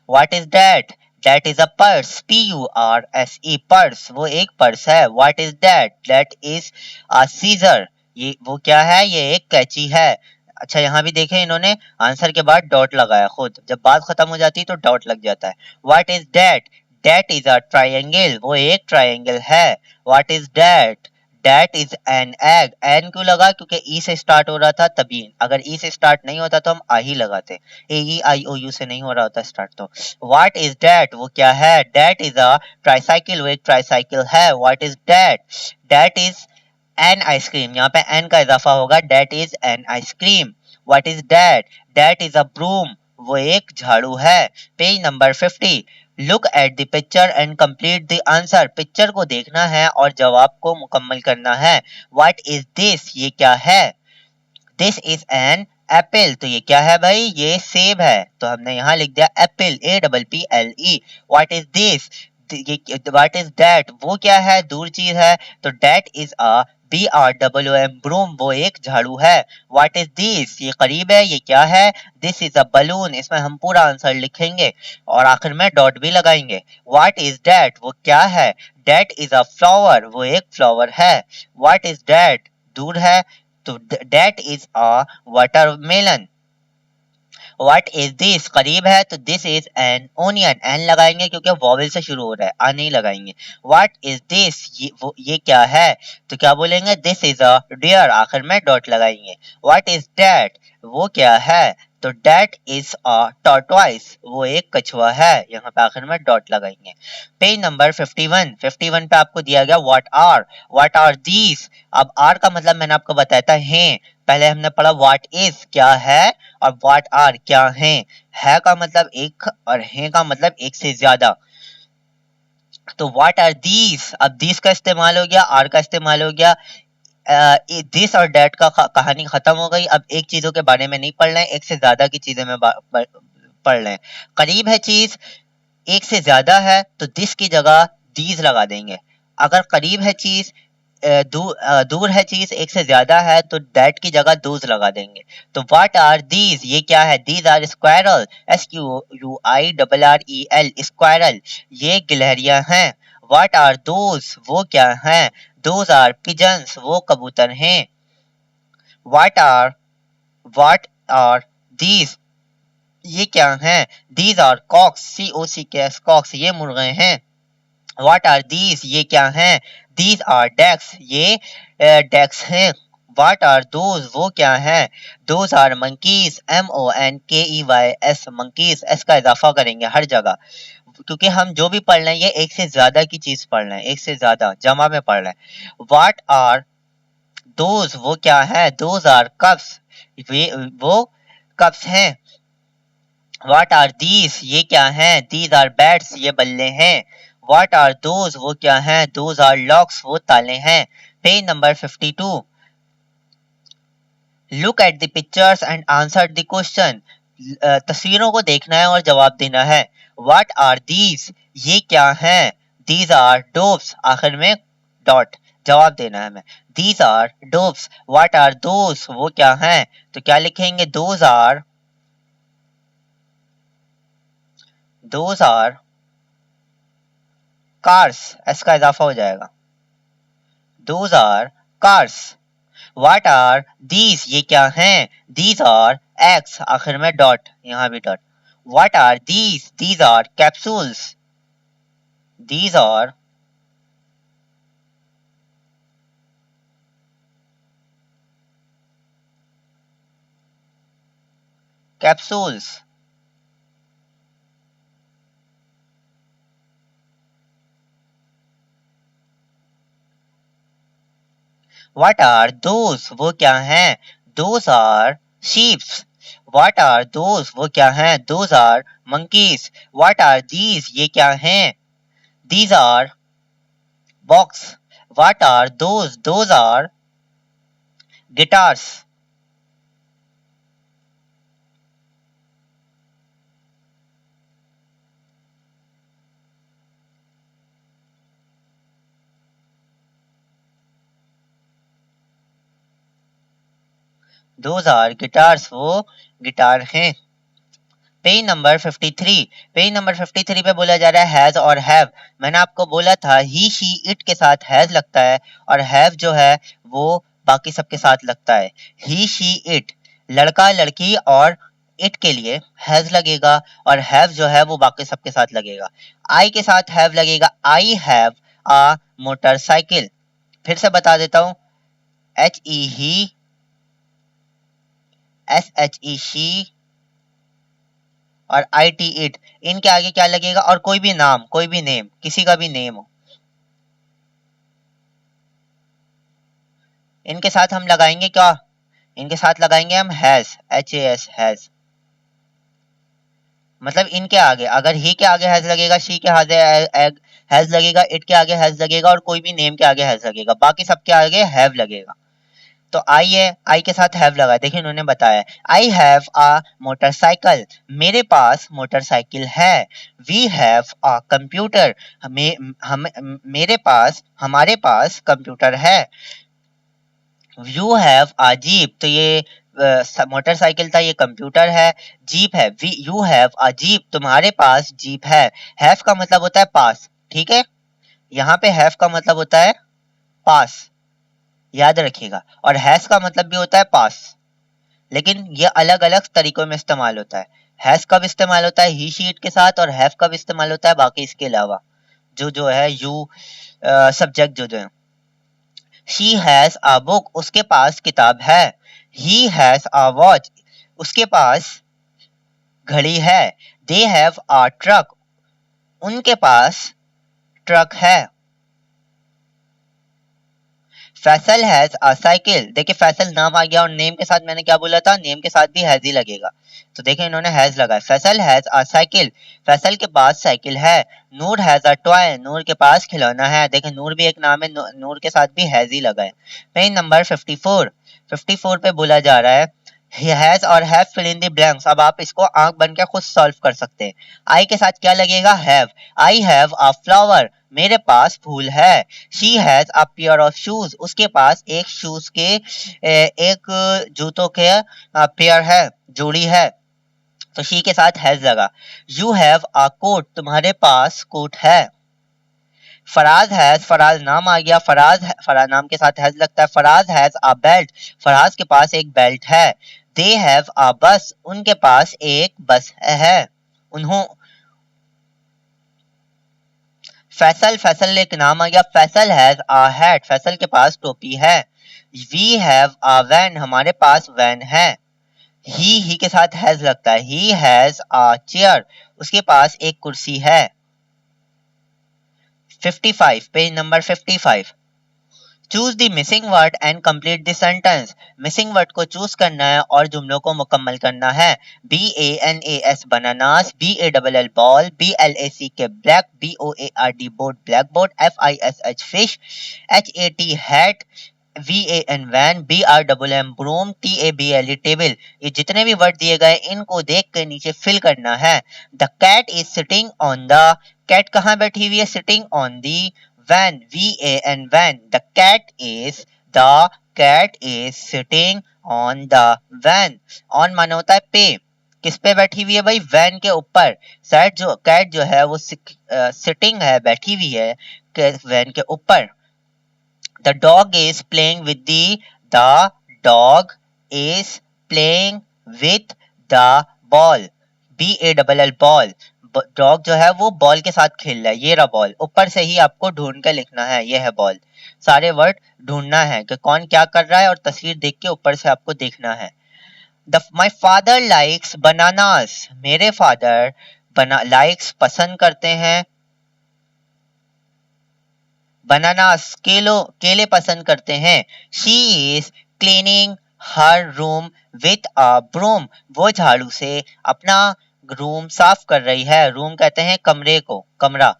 What is that, that is a purse, PURSE purse वो एक पर्स है। What is that, that is a scissor ये वो क्या है, ये एक कैंची है। अच्छा यहाँ भी देखें इन्होंने आंसर के बाद डॉट लगाया, खुद जब बात खत्म हो जाती है तो डॉट लग जाता है। What is that, that is a triangle वो एक ट्रायंगल है। What is that, that is an egg, an क्यों लगा, क्योंकि ई से स्टार्ट हो रहा था तभी, अगर ई से स्टार्ट नहीं होता तो हम आ ही लगाते, AEIOU से नहीं हो रहा होता स्टार्ट तो। व्हाट इज दैट वो क्या है, दैट इज अ ट्राइसाइकिल वो एक ट्राइसाइकिल है। What is that, that is an ice cream, यहाँ पे एन का इजाफा होगा, that is an ice cream. What is that, that is a broom वो एक झाड़ू है। Page number 50, look at the picture and complete the answer, picture को देखना है और जवाब को मुकम्मल करना है। व्हाट इज दिस ये क्या है, दिस इज एन एप्पल तो ये क्या है भाई, ये सेब है, तो हमने यहाँ लिख दिया apple, APPLE। What is this, what is that वो क्या है, दूर चीज है तो that is a BROOM broom वो एक झाड़ू है। व्हाट इज दिस ये करीब है, ये क्या है, दिस इज अ बलून, इसमें हम पूरा आंसर लिखेंगे और आखिर में डॉट भी लगाएंगे। व्हाट इज दैट वो क्या है, दैट इज अ फ्लावर वो एक फ्लावर है। व्हाट इज दैट दूर है तो that is a watermelon. What is this करीब है तो this is an onion, an लगाएंगे क्योंकि वॉवेल से शुरू हो रहा है, आ नहीं लगाएंगे। व्हाट इज दिस ये क्या है तो क्या बोलेंगे, दिस इज अ डियर, आखिर में डॉट लगाएंगे। व्हाट इज दैट वो क्या है तो दैट इज अ टॉर्टोइस वो एक कछुआ है, यहाँ पे आखिर में डॉट लगाएंगे। पेज नंबर 51, 51 पे आपको दिया गया व्हाट आर दीज। अब आर का मतलब मैंने आपको बताया था है, पहले हमने पढ़ा व्हाट इज क्या है और व्हाट आर क्या है का मतलब एक और है का मतलब एक से ज्यादा। तो व्हाट आर दीज, अब दीज का इस्तेमाल हो गया, आर का इस्तेमाल हो गया, दिस और डेट का कहानी खत्म हो गई। अब एक चीजों के बारे में नहीं पढ़ रहे हैं, एक से ज्यादा की चीजें में पढ़ रहे हैं। करीब है चीज, एक से ज्यादा है तो दिस की जगह दीज लगा देंगे। अगर करीब है चीज, दूर है चीज, एक से ज्यादा है तो दैट की जगह दोज लगा देंगे। तो व्हाट आर दीज ये क्या है, these are squirrel, SQUIRREL squirrel ये गिलहरियां हैं। व्हाट आर दोज वो क्या हैं, दोज आर पिजन्स वो कबूतर हैं। व्हाट आर दीज ये क्या हैं, these are cocks, COCKS cocks ये मुर्गे हैं। व्हाट आर दीज ये क्या हैं, दीज आर डेक्स ये डेक्स हैं। व्हाट आर दोज वो क्या हैं, those are monkeys, MONKEYS monkeys, S का इजाफा करेंगे हर जगह क्योंकि हम जो भी पढ़ रहे हैं ये एक से ज्यादा की चीज पढ़ रहे हैं, एक से ज्यादा जमा में पढ़ रहे हैं। व्हाट आर दोज वो क्या है, दोज आर कप्स वो कप्स हैं। व्हाट आर दीज ये क्या हैं, दीज आर बैट्स ये बल्ले हैं। व्हाट आर दोज वो क्या हैं, दोज आर लॉक्स वो ताले हैं। Page number 52, look at the pictures and answer the question, तस्वीरों को देखना है और जवाब देना है। व्हाट आर दीज ये क्या हैं, दीज आर डोव्स, आखिर में डॉट, जवाब देना है हमें। These are doves. What are those? वो क्या हैं? तो क्या लिखेंगे? Those are cars. s का इजाफा हो जाएगा। Those are cars. What are these? ये क्या हैं? These are x, आखिर में डॉट, यहाँ भी dot. What are these? These are capsules. These are capsules. What are those? वो क्या हैं? Those are sheep. What are those? वो क्या हैं? Those are monkeys. What are these? ये क्या हैं? These are box. What are those? Those are guitars. Those are guitars. वो गिटार हैं। Page number 53। पेज नंबर 53 पे बोला जा रहा है हैज और हैव। मैंने आपको बोला था ही शी इट के साथ हैज लगता है और हैव जो है वो बाकी सबके साथ लगता है। ही शी इट लड़का लड़की और इट के लिए हैज लगेगा और हैव जो है वो बाकी सबके साथ लगेगा। आई के साथ हैव लगेगा। I have a motorcycle. फिर से बता देता हूं, H E he, S H E she और आई टी इट, इनके आगे क्या लगेगा? और कोई भी नाम, कोई भी नेम, किसी का भी नेम हो, इनके साथ हम लगाएंगे क्या? इनके साथ लगाएंगे हम has, H A S, has. मतलब इनके आगे, अगर ही के आगे हैज लगेगा, शी के आगे हैज लगेगा, इट के आगे हैज लगेगा और कोई भी नेम के आगे हैज लगेगा, बाकी सबके आगे हैव लगेगा। तो आई है, आई के साथ हैव लगा। देखिए इन्होंने बताया आई हैव अ मोटरसाइकिल, मेरे पास मोटरसाइकिल है। वी हैव अ कंप्यूटर, मेरे पास, हमारे पास कंप्यूटर है। यू हैव अ जीप, तो ये मोटरसाइकिल था, ये कंप्यूटर है। जीप है, we you have a jeep, तुम्हारे पास जीप है। हैव का मतलब होता है पास, ठीक है? यहाँ पे हैव का मतलब होता है पास, याद रखिएगा। और हैज का मतलब भी होता है पास, लेकिन ये अलग अलग तरीकों में इस्तेमाल होता है। हैज कब इस्तेमाल होता है? ही शी इट के साथ। और हैव कब इस्तेमाल होता है? बाकी इसके अलावा जो जो है यू सब्जेक्ट जो जो है। शी हैज अ बुक, उसके पास किताब है। ही हैज अ वॉच, उसके पास घड़ी है। दे हैव अ ट्रक, उनके पास ट्रक है। फैसल हैज अ साइकिल, देखिए फैसल नाम आ गया और नेम के साथ मैंने क्या बोला था? नेम के साथ भी हैज ही लगेगा। तो देखिए इन्होंने हैज लगाया। Faisal has a cycle, Faisal के पास साइकिल है। नूर हैज अ टॉय, नूर के पास खिलौना है। देखिए नूर भी एक नाम है, नूर के साथ भी हैज ही लगा है। Page number 54। 54 पे बोला जा रहा है he has और have fill in the blanks। अब आप इसको आंख बन के खुद सॉल्व कर सकते हैं। आई के साथ क्या लगेगा? have। I have a flower, मेरे पास फूल है। she has a pair of shoes, उसके पास एक शूज के एक जूतों के पेयर है, जोड़ी है। तो she के साथ has लगा। you have a coat, तुम्हारे पास कोट है। फराज हैज, फराज नाम आ गया, फराज नाम के साथ हैज लगता है। Faraz has a belt, Faraz के पास एक बेल्ट है। दे हैव अ बस, उनके पास एक बस है। उन्हों फैसल, फैसल एक नाम आ गया। Faisal has a hat, Faisal के पास टोपी है। वी हैव अ वैन, हमारे पास वैन है। ही के साथ हैज लगता है। ही हैज अ चेयर, उसके पास एक कुर्सी है। 55, page number 55। Choose the missing word and complete the sentence, missing word को चूज करना है और जुमलों को मुकम्मल करना है। BANAS bananas, BALL ball, BLAC K black, BOARD board black board, FISH fish, HAT hat, VAN van, BRMM broom, TABLE table. ये जितने भी वर्ड दिए गए इनको देख कर नीचे फिल करना है। The cat is sitting on the, cat कहाँ बैठी हुई है? Sitting on the Van, van, van. The cat is sitting on the van. On माना होता है पे, किस पे बैठी हुई है भाई, वैन के ऊपर। कैट जो है वो सिटिंग है, बैठी हुई है वैन के ऊपर। The dog is playing with the dog is playing with the ball. BALL ball. Dog जो है वो बॉल के साथ खेल रहा है, ये रहा बॉल। ऊपर से ही आपको ढूंढ कर लिखना है, ये है बॉल। सारे वर्ड ढूंढना है कि कौन क्या कर रहा है, और तस्वीर देख के ऊपर से आपको देखना है। My father likes bananas. मेरे फादर likes पसंद करते हैं बनानास, केले पसंद करते हैं। She is cleaning her room with a broom. वो झाड़ू से अपना रूम साफ कर रही है। रूम कहते हैं कमरे को, कमरा।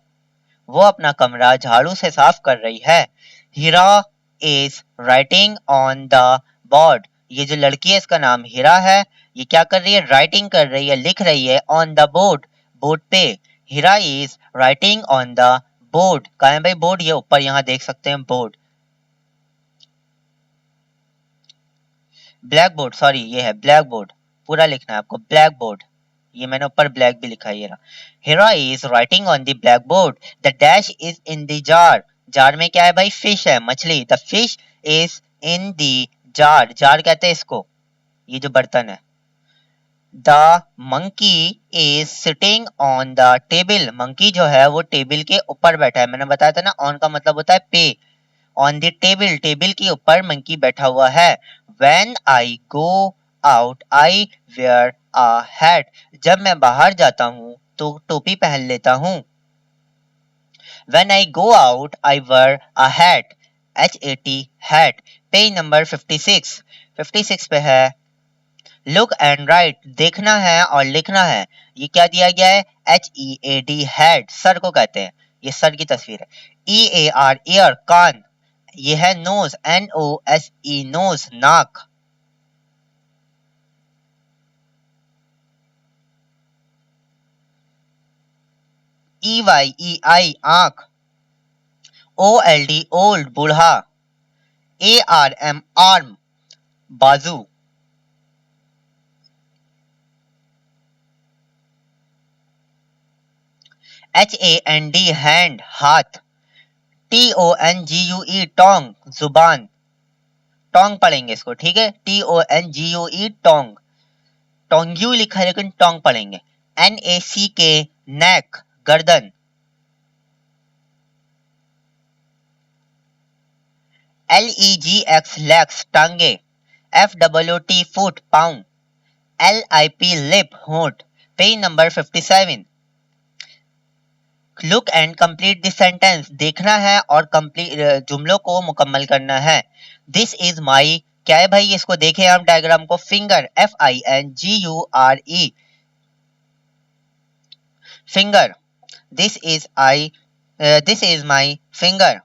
वो अपना कमरा झाड़ू से साफ कर रही है। Heera is writing on the board. ये जो लड़की है इसका नाम हीरा है। ये क्या कर रही है, राइटिंग कर रही है, लिख रही है ऑन द बोर्ड, बोर्ड पे। Heera is writing on the board. कहाँ है भाई बोर्ड, ये ऊपर यहाँ देख सकते हैं बोर्ड, ब्लैक बोर्ड, सॉरी ये है ब्लैक बोर्ड। पूरा लिखना है आपको, ब्लैक बोर्ड। ये मैंने ऊपर ब्लैक भी लिखा है, ये रहा। Heera is writing on the black board. The dash is in the jar. Jar में क्या है भाई, फिश है, मछली। The fish is in the jar. Jar कहते हैं इसको, ये जो बर्तन है। The monkey is sitting on the table. Monkey जो है वो टेबल के ऊपर बैठा है। मैंने बताया था ना, ऑन का मतलब होता है पे। ऑन द टेबल, टेबल के ऊपर मंकी बैठा हुआ है। When I go out, I wear a hat. जब मैं बाहर जाता हूँ तो टोपी पहन लेता हूँ। When I go out, I wear a hat. HAT, hat. Page number 56। 56 पे है लुक एंड राइट। देखना है और लिखना है। ये क्या दिया गया है, HEAD, हेड, सर को कहते हैं। ये सर की तस्वीर है। EAR, ईयर, कान। ये है नोज, NOSE, नोज, नाक। EYEI, आंख। OLD, ओल्ड, बूढ़ा। ARM, आर्म, बाजू। HAND, हैंड, हाथ। TONGUE, टोंग, जुबान। टोंग पढ़ेंगे इसको, ठीक है। TONGUE, टोंग। टोंग्यू लिखा है लेकिन टोंग पढ़ेंगे। NACK, नेक, गर्दन। LEGX, लेग्स, टांगे। FOOT, फुट, पाँव। LIP, लिप, होंठ। Page number 57। Look and complete the sentence. देखना है और कंप्लीट जुमलों को मुकम्मल करना है। दिस इज माई, क्या है भाई, इसको देखें हम डायग्राम को। Finger, FINGURE, finger. This is my finger.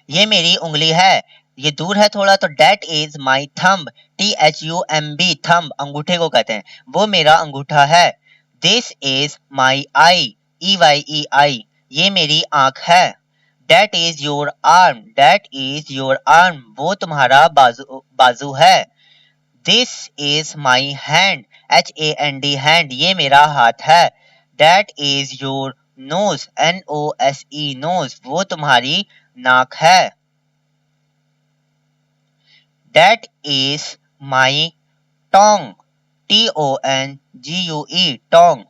ये मेरी उंगली है। ये दूर है थोड़ा तो that is my thumb. THUMB, thumb, अंगूठे को कहते हैं। वो मेरा अंगूठा है। This is my eye, EYEI, ये मेरी आंख है। That is your arm, that is your arm, वो तुम्हारा बाजू है। This is my hand, HAND, hand, ये मेरा हाथ है। That is your nose, NOSE, knows, वो तुम्हारी नाक है। That is my tongue. TONGUE, tongue.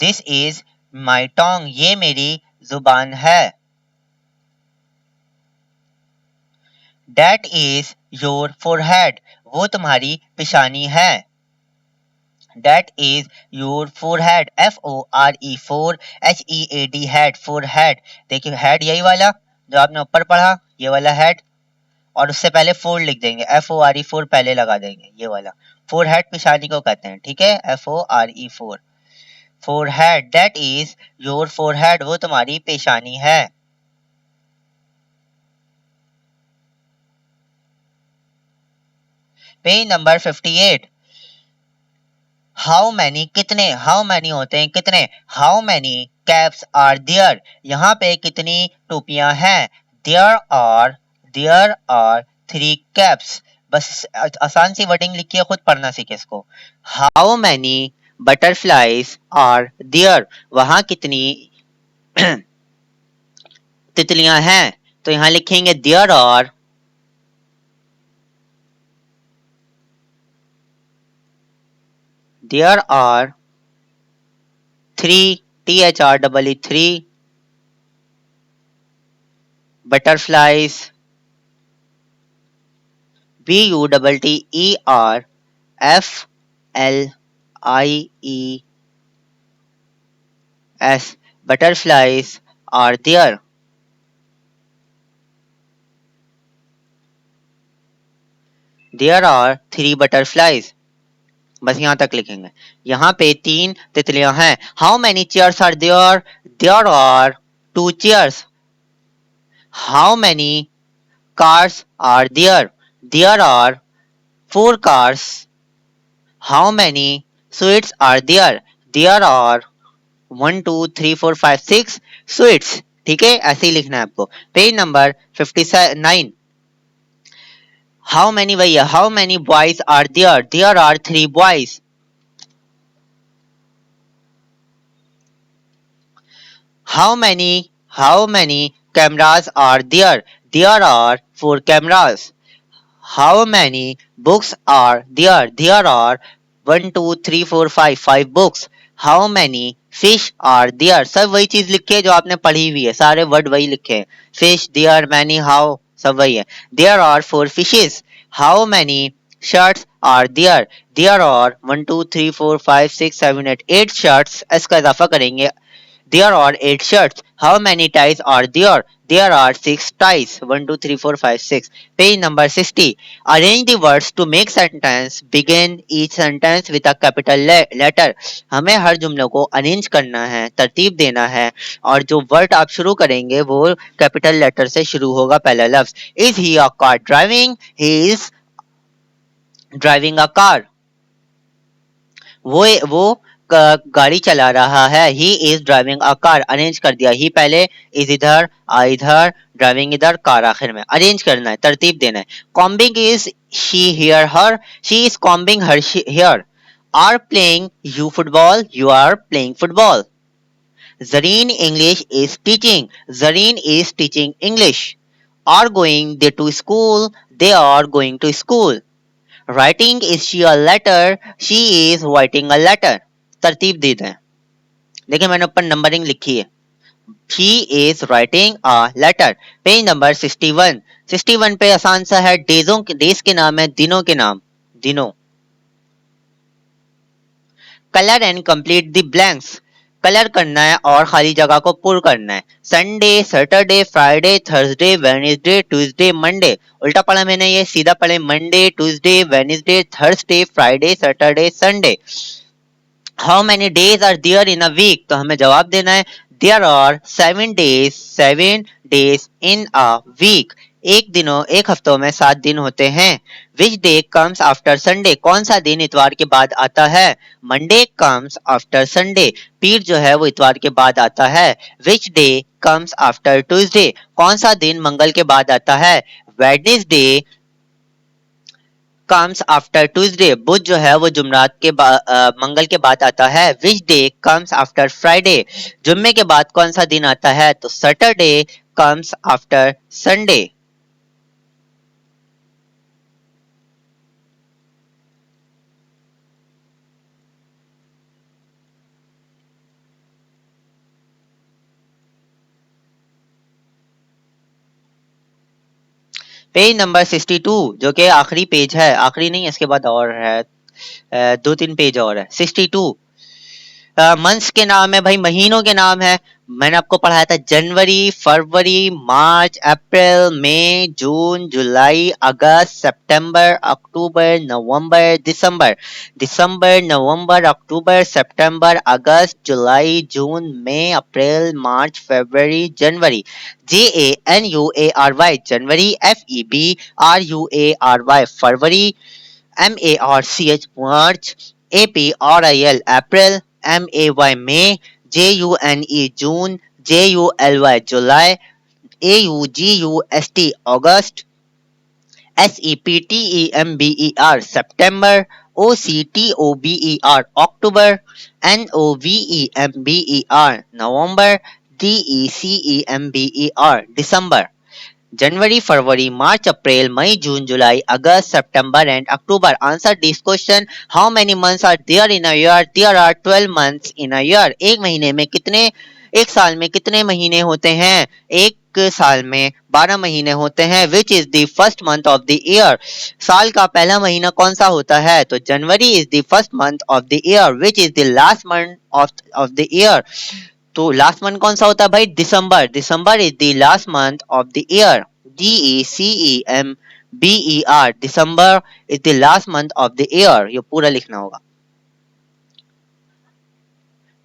This is my tongue. ये मेरी जुबान है। That is your forehead. वो तुम्हारी पेशानी है। That is your forehead. FORE, HEAD, head, forehead. देखिए head यही वाला जो आपने ऊपर पढ़ा, ये वाला head। और उससे पहले फोर लिख देंगे, FORE, फोर पहले लगा देंगे, ये वाला। फोर हेड पेशानी को कहते हैं, ठीक है। FORE, fore, forehead. That is your forehead, वो तुम्हारी पेशानी है। Page number 58। हाउ मैनी, कितने। हाउ मैनी होते हैं कितने। How many caps are there, यहाँ पे कितनी टोपियां हैं? There are 3 caps. बस आसान सी वर्डिंग लिखी है, खुद पढ़ना सीखे इसको। How many butterflies are there, वहां कितनी तितलियां हैं? तो यहां लिखेंगे there are 3 THREE butterflies BUTTERFLIES butterflies are there. There are 3 butterflies. बस यहाँ तक लिखेंगे। यहाँ पे 3 तितलियां हैं। How many chairs are there? There are 2 chairs. How many cars are there? There are 4 cars. How many sweets are there? There are 1 2 3 4 5 6 sweets. ठीक है, ऐसे ही लिखना है आपको। Page number 59। हाउ मैनी भैया, how many boys are there? There are 3 boys. How many cameras are there? There are 4 cameras. How many books are there? There are 1 2 3 4 5 books. How many fish are there? सब वही चीज लिखे है जो आपने पढ़ी हुई है, सारे वर्ड वही लिखे हैं। फिश, देयर, मैनी, हाउ, सब वही है। There are 4 fishes. How many shirts are there? There are 1 2 3 4 5 6 7 8 shirts. इसका इजाफा करेंगे। There are 8 shirts. How many ties are there? There are 6 ties. 1 2 3 4 5 6. Page number 60. Arrange the words to make sentence. Begin each sentence with a capital letter. हमें हर जुमलों को arrange करना है, तरतीब देना है, और जो वर्ड आप शुरू करेंगे वो कैपिटल लेटर से शुरू होगा पहला लफ्ज। Is he a car driving? He is driving a car. वो गाड़ी चला रहा है। He is driving a car. Arrange कर दिया। ही पहले, इज इधर, आ इधर, ड्राइविंग इधर, कार आखिर में। अरेंज करना है, तरतीब देना है। Combing is she hair her? She is combing her hair. Are playing you football? You are playing football. Zareen English is teaching. Zareen is teaching English. Are going they to school? They are going to school. Writing is she a letter? She is writing a letter. तरतीब दी है। देखिए मैंने ऊपर numbering लिखी है। She is writing a letter. Page number 61। 61 पे आसान सा है। डेज के नाम है, दिनों के नाम। दिनों। Colour and complete the blanks. कलर करना है और खाली जगह को पुर करना है। Sunday, Saturday, Friday, Thursday, Wednesday, Tuesday, Monday. उल्टा पढ़ा मैंने, ये सीधा पढ़े। Monday, Tuesday, Wednesday, Thursday, Friday, Saturday, Sunday. How many days are there in a week? तो हमें जवाब देना है there are 7 days in a week. एक हफ्तों में 7 दिन होते हैं। Which day comes after Sunday? कौन सा दिन इतवार के बाद आता है? Monday comes after Sunday. पीर जो है वो इतवार के बाद आता है। Which day comes after Tuesday? कौन सा दिन मंगल के बाद आता है? Wednesday comes after Tuesday. बुध जो है वो जुमरात के मंगल के बाद आता है। Which day comes after Friday? जुम्मे के बाद कौन सा दिन आता है? तो Saturday comes after Sunday. Page number 62 जो कि आखिरी पेज है, आखिरी नहीं इसके बाद और है, 2-3 पेज और है। 62 मंथ्स के नाम है भाई, महीनों के नाम है। मैंने आपको पढ़ाया था जनवरी, February, March, April, May, June, July, August, September, October, November, December, November, October, September, August, July, June, May, April, March, February, January. JANUARY January, FEBRUARY February, MARCH March, APRIL April, MAY May, JUNE June, JULY July, AUGUST August, SEPTEMBER September, OCTOBER October, NOVEMBER November, DECEMBER December. January, February, March, April, May, June, July, August, September, and October. Answer this question. How many months are there in a year? There are 12 months in a year. एक साल में कितने महीने होते हैं? एक साल में 12 महीने होते हैं. Which is the first month of the year? साल का पहला महीना कौन सा होता है? तो जनवरी is the first month of the year. Which is the last month of the year? तो लास्ट मंथ कौन सा होता है भाई? December. December is the last month of the year. DECEMBER December is the last month of the year. ये पूरा लिखना होगा.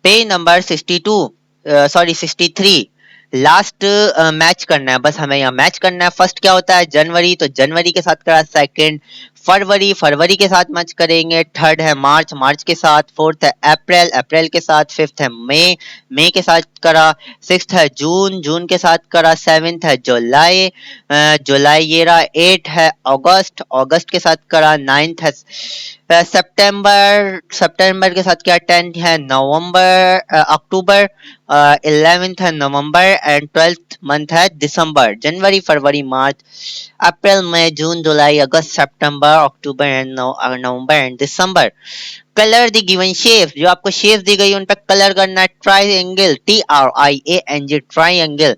Page number 62 sorry 63. Last match करना है, बस हमें यहाँ मैच करना है. फर्स्ट क्या होता है? जनवरी, तो जनवरी के साथ करा. सेकंड फरवरी, फरवरी के साथ मैच करेंगे. थर्ड है मार्च, मार्च के साथ. फोर्थ है अप्रैल, अप्रैल के साथ. फिफ्थ है मई, मई के साथ करा. सिक्स्थ है जून, जून के साथ करा. सेवेंथ है जुलाई, जुलाई ये रहा. एट है अगस्त, अगस्त के साथ करा. नाइन्थ है सितंबर, सितंबर के साथ क्या? टेंथ है नवंबर, अक्टूबर. 11th है नवंबर एंड 12th मंथ है दिसंबर. January, February, March, April, May, June, July, August, September, October and November and December. Colour the given shape, जो आपको शेप दी गई उन पर कलर करना है. Triangle, TRIANG triangle,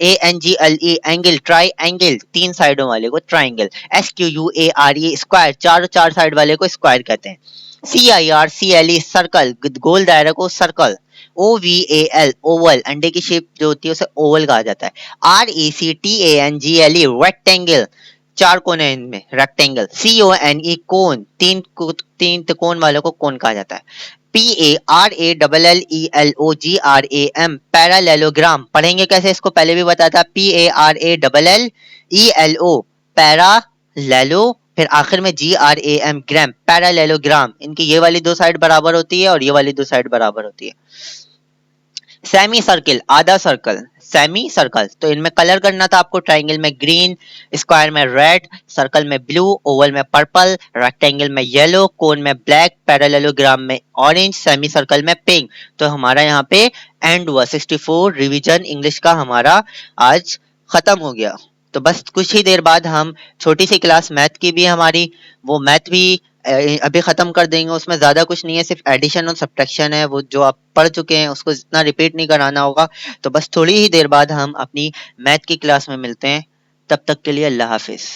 ANGLE angle, try angle तीन साइडों वाले को ट्राइंगल. SQUARE स्क्वायर, चारों चार साइड वाले को स्क्वायर कहते हैं. CIRCLE सर्कल, गोल दायरा को सर्कल. OVAL ओवल, अंडे की शेप जो होती है उसे ओवल कहा जाता है. RECTANGLE रेक्टेंगल, चार कोने हैं इनमें, रेक्टेंगल. CONE कोन, तीन त्रिकोण वालों को कोन कहा जाता है. PARALLELOGRAM parallelogram. पढ़ेंगे कैसे इसको? पहले भी बताया था. PARALLELO पैरालेलो, फिर आखिर में GRAM ग्राम, पैरालेलोग्राम. इनकी ये वाली दो साइड बराबर होती है और ये वाली दो साइड बराबर होती है. सेमी सर्किल, आधा सर्कल, सेमी सर्कल. तो इनमें कलर करना था आपको. ट्राइंगल में ग्रीन, स्क्वायर में रेड, सर्कल में ब्लू, ओवल में पर्पल, रेक्टेंगल में येलो, कोन में ब्लैक, पैरेललोग्राम में ऑरेंज, सेमी सर्कल में पिंक. तो हमारा यहाँ पे एंड हुआ. 64 रिवीजन इंग्लिश का हमारा आज खत्म हो गया. तो बस कुछ ही देर बाद हम छोटी सी क्लास मैथ की भी हमारी, वो मैथ भी अभी खत्म कर देंगे. उसमें ज्यादा कुछ नहीं है, सिर्फ एडिशन और सब्ट्रैक्शन है. वो जो आप पढ़ चुके हैं उसको इतना रिपीट नहीं कराना होगा. तो बस थोड़ी ही देर बाद हम अपनी मैथ की क्लास में मिलते हैं. तब तक के लिए अल्लाह हाफिज.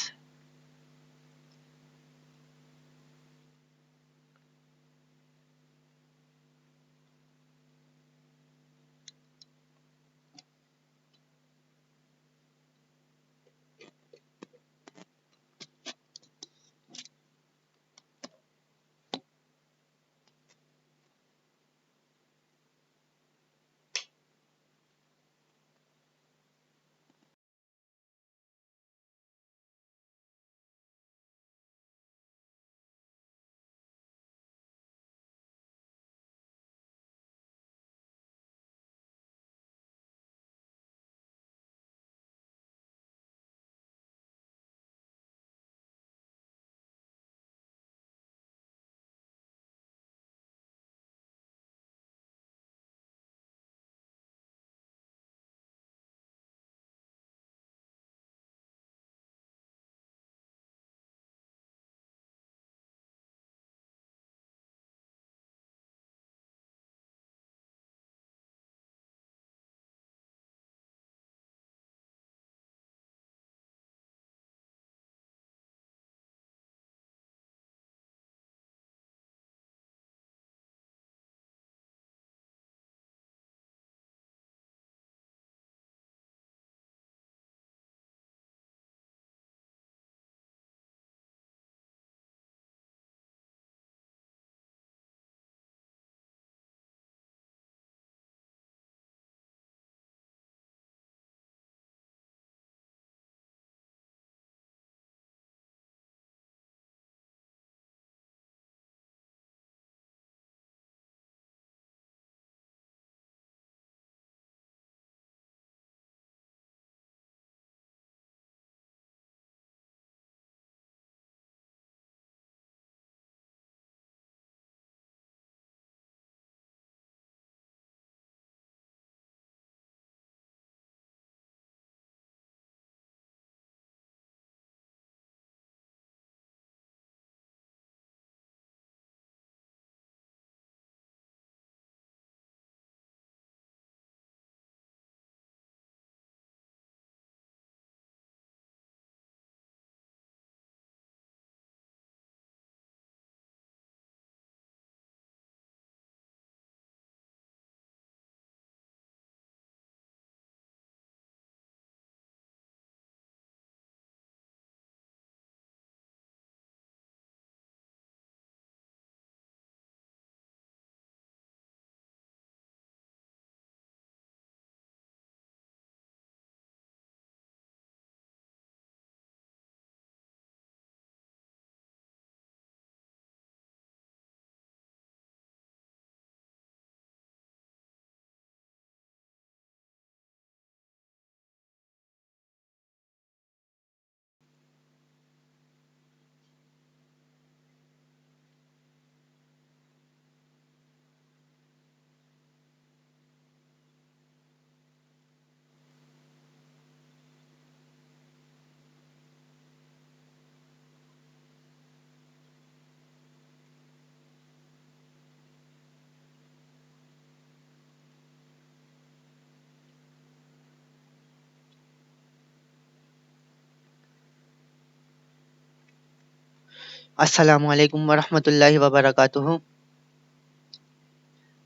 अस्सलामुअलैकुम वरहमतुल्लाहि वबरकातुहू।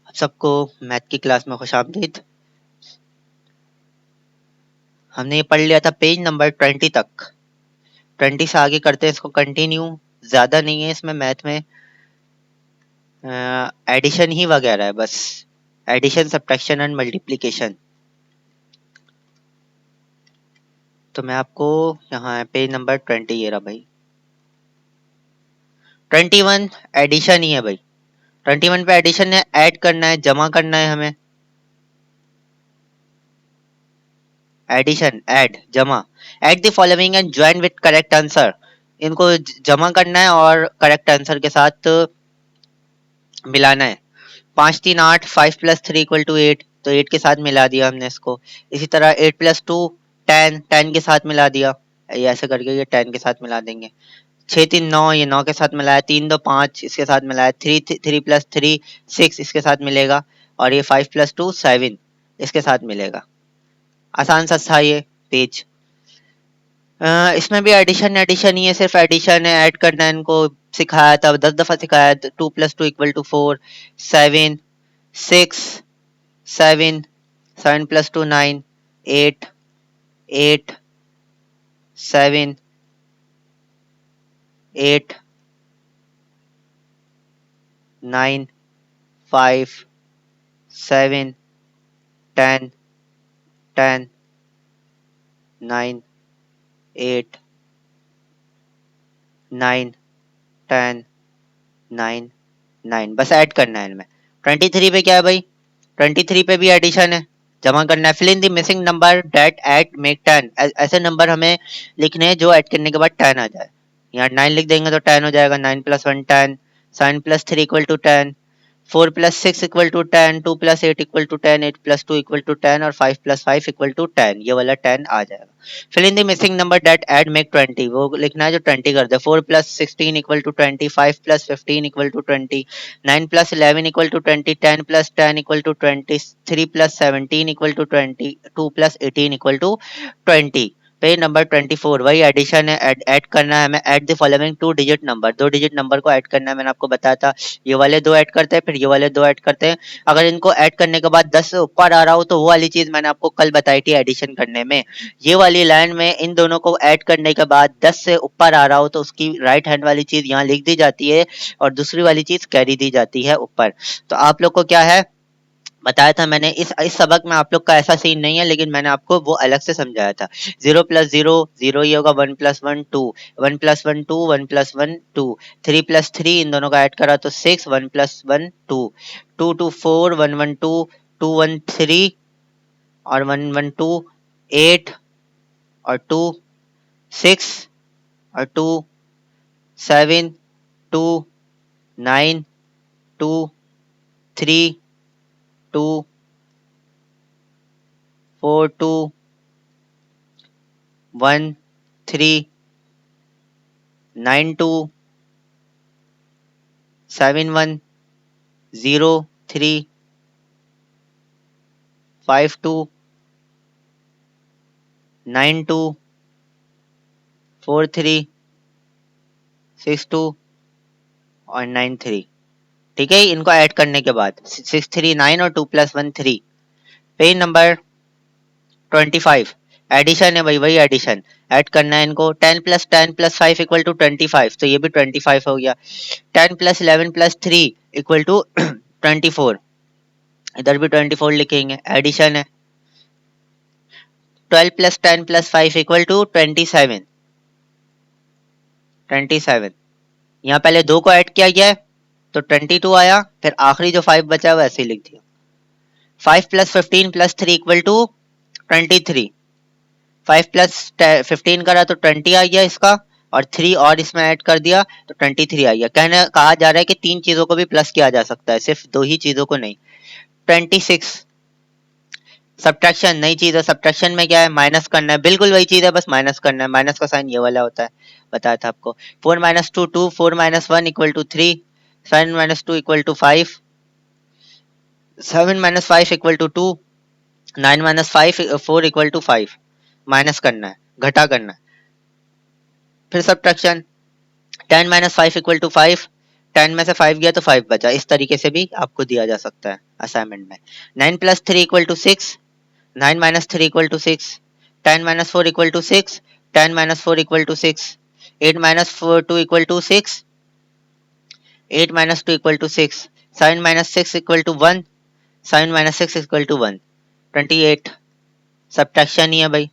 आप सबको मैथ की क्लास में खुशामदीद। हमने ये पढ़ लिया था पेज नंबर 20 तक। 20 से आगे करते हैं इसको कंटिन्यू। ज़्यादा नहीं है इसमें मैथ में, एडिशन ही वगैरह है बस, एडिशन सब्ट्रैक्शन एंड मल्टीप्लिकेशन। तो मैं आपको यहाँ पेज नंबर 20 ये रहा भाई। 21 एडिशन ही है भाई। 21 पे एडिशन है, ऐड करना है, जमा करना है हमें। एडिशन, ऐड, जमा। Add the following and join with correct answer. इनको जमा करना है और करेक्ट आंसर के साथ मिलाना है। 5 3 8, 5 + 3 = 8, तो 8 के साथ मिला दिया हमने इसको। इसी तरह 8 + 2 10, 10 के साथ मिला दिया। ये ऐसे करके ये 10 के साथ मिला देंगे। 6 3 9, ये 9 के साथ मिलाया। 3 2 5, इसके साथ मिलाया। 3 3 + 3 6, इसके साथ मिलेगा। और ये 5 + 2 7, इसके साथ मिलेगा। आसान सा था ये पेज। इसमें भी एडिशन एडिशन ही है, सिर्फ एडिशन है, ऐड करना है। इनको सिखाया था 10 दफा सिखाया। 2 + 2 = 4, 7 6 7, 7 + 2 9, 8 8 7 8 9 5 7 10 10 9 8 9 10 9 9, बस ऐड करना है इनमें। 23 पे क्या है भाई? 23 पे भी एडिशन है, जमा करना है। Fill in the missing number that add make 10। ऐसे नंबर हमें लिखने हैं जो ऐड करने के बाद 10 आ जाए। यहाँ 9 लिख देंगे तो 10 हो जाएगा। 9 + 1 10, 7 + 3 = 10, 4 + 6 = 10, 2 + 8 = 10, 8 + 2 = 10 और 5 + 5 = 10। ये वाला 10 आ जाएगा। Fill in the missing number that add make 20, वो लिखना है जो 20 कर दे। 4 + 16 = 20, 5 + 15 = 20, 9 + 11 = 20, 10 + 10 = 20, 3 + 17 = 20, 2 + 18 = 20। पेज नंबर 24 वही एडिशन है, ऐड करना है हमें। Add the following 2 digit number, 2 digit number को ऐड करना है। मैंने आपको बताया था ये वाले दो ऐड करते हैं, फिर ये वाले दो ऐड करते हैं। अगर इनको ऐड करने के बाद 10 से ऊपर आ रहा हो तो वो वाली चीज मैंने आपको कल बताई थी एडिशन करने में। ये वाली लाइन में इन दोनों को ऐड करने के बाद 10 से ऊपर आ रहा हो तो उसकी राइट हैंड वाली चीज यहाँ लिख दी जाती है और दूसरी वाली चीज कैरी दी जाती है ऊपर। तो आप लोग को क्या है बताया था मैंने, इस सबक में आप लोग का ऐसा सीन नहीं है, लेकिन मैंने आपको वो अलग से समझाया था। 0 + 0 0 ही होगा। 1 + 1 2, 1 + 1 2, 1 + 1 2, 3 + 3 इन दोनों का ऐड करा तो 6, 1 + 1 2, 2 2 4, 1 1 2, 2 1 3 और 1 1 2, 8 और 2 6 और 2 7 2 9 2 3 2 4 2 1 3 9 2 7 1 0 3 5 2 9 2 4 3 6 2 और 9 3। ठीक है, इनको ऐड करने के बाद 6 3 9 और 2 + 1 3। पेज नंबर 25 एडिशन है भाई, वही एडिशन ऐड करना है इनको। 10 + 10 + 5 = 25, तो ये भी 25 हो गया। 10 + 11 + 3 = 24, इधर भी 24 लिखेंगे, एडिशन है। 12 + 10 + 5 = 27, 27। यहाँ पहले 2 को ऐड किया गया है तो 22 आया, फिर आखिरी जो 5 बचा है वैसे ही लिख दिया। 5 + 15 + 3 = 23, 5 + 15 करा तो 20 आ गया इसका, और 3 और इसमें ऐड कर दिया तो 23 आ गया। कहा जा रहा है कि 3 चीजों को भी प्लस किया जा सकता है, सिर्फ 2 ही चीजों को नहीं। 26 सब्ट्रैक्शन, नई चीज है। सब्ट्रैक्शन में क्या है? माइनस करना है, बिल्कुल वही चीज है, बस माइनस करना है। माइनस का साइन ये वाला होता है, बताया था आपको। 4 - 2 2, 4 - 1 = 3, 7 - 2 = 5, 7 - 5 = 2, 9 - 5 4 = 5। माइनस करना है, घटा करना है। फिर सब्ट्रैक्शन 10 माइनस 5 इक्वल टू 5, 10 में से 5 गया तो 5 बचा। इस तरीके से भी आपको दिया जा सकता है असाइनमेंट में। 9 plus 3 equal to 6, 9 minus 3 equal to 6, 10 minus 4 equal to 6, 10 minus 4 equal to 6, 8 minus 2 equal to 6, 8 minus 2 equal to 6, 7 minus 6 equal to 1, 7 minus 6 equal to 1, 28। Subtraction ही है भाई।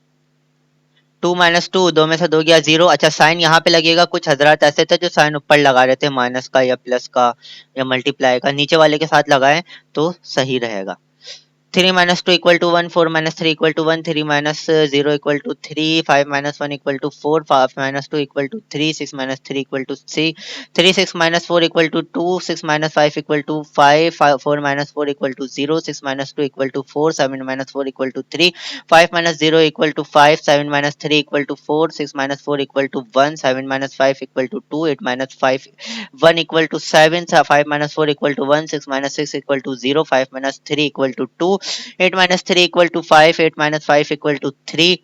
2 माइनस 2, 2 में से 2 गया 0। अच्छा साइन यहाँ पे लगेगा, कुछ हजरात ऐसे थे जो साइन ऊपर लगा रहे थे माइनस का या प्लस का या मल्टीप्लाई का, नीचे वाले के साथ लगाएं तो सही रहेगा। 3 minus 2 equal to 1, 4 minus 3 equal to 1, 3 minus 0 equal to 3, 5 minus 1 equal to 4, 5 minus 2 equal to 3, 6 minus 3 equal to 3, 3 6 minus 4 equal to 2, 6 minus 5 equal to 5, 4 minus 4 equal to 0, 6 minus 2 equal to 4, 7 minus 4 equal to 3, 5 minus 0 equal to 5, 7 minus 3 equal to 4, 6 minus 4 equal to 1, 7 minus 5 equal to 2, 8 minus 5 1 equal to 7, 5 minus 4 equal to 1, 6 minus 6 equal to 0, 5 minus 3 equal to 2, 8 minus 3 equal to 5, 8 minus 5 equal to 3,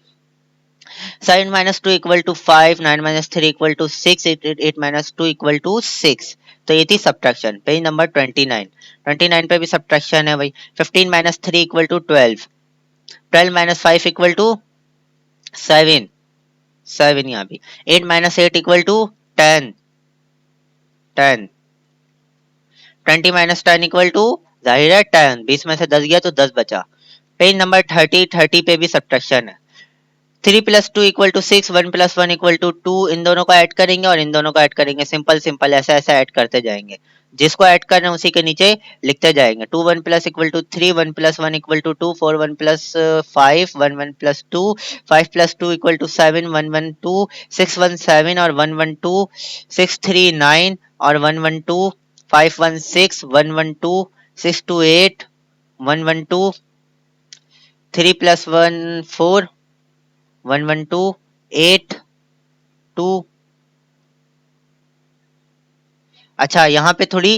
7 minus 2 equal to 5, 9 minus 3 equal to 6, 8 minus 2 equal to 6। तो ये थी subtraction. Page number 29, 29 पे भी subtraction है भाई। 15 minus 3 equal to 12, 12 minus 5 equal to 7, 7 यहाँ भी। 8 minus 8 equal to 10, 10, 20 minus 10 equal to, जाहिर है 10, 20 में से 10 गया तो 10 बचा। पेज नंबर 30, 30 पे भी सब्ट्रैक्शन है। 3 plus 2 equal to 6, 1 plus 1 equal to 2, इन दोनों को ऐड करेंगे और इन दोनों को ऐड करेंगे। सिंपल सिंपल ऐसा ऐसा ऐड करते जाएंगे, जिसको ऐड करना है उसी के नीचे लिखते जाएंगे। 2 1 plus equal to 3, 1 plus 1 equal to 2, 4 1 plus 5, 1 1 plus 2, 5 plus 2 equal to 7, 1 1 2, 6 1 7 और 1 1 2, 6 3 9 और 1 1 2, 5 1 6, 1 1 2, 6 2 8, 1 1 2, 3 प्लस 1 4, 1 1 2, 8 2। अच्छा यहाँ पे थोड़ी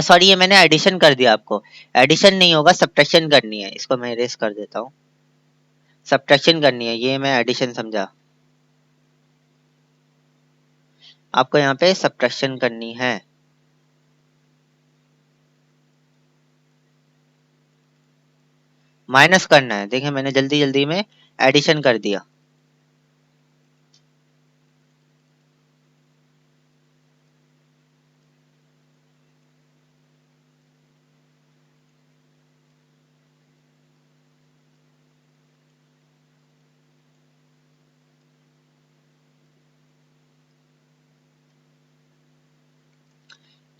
सॉरी, ये मैंने एडिशन कर दिया आपको। एडिशन नहीं होगा, सब्ट्रैक्शन करनी है। इसको मैं इरेज कर देता हूँ। सब्ट्रैक्शन करनी है, ये मैं एडिशन समझा। आपको यहाँ पे सब्ट्रैक्शन करनी है। माइनस करना है। देखिए मैंने जल्दी जल्दी में एडिशन कर दिया।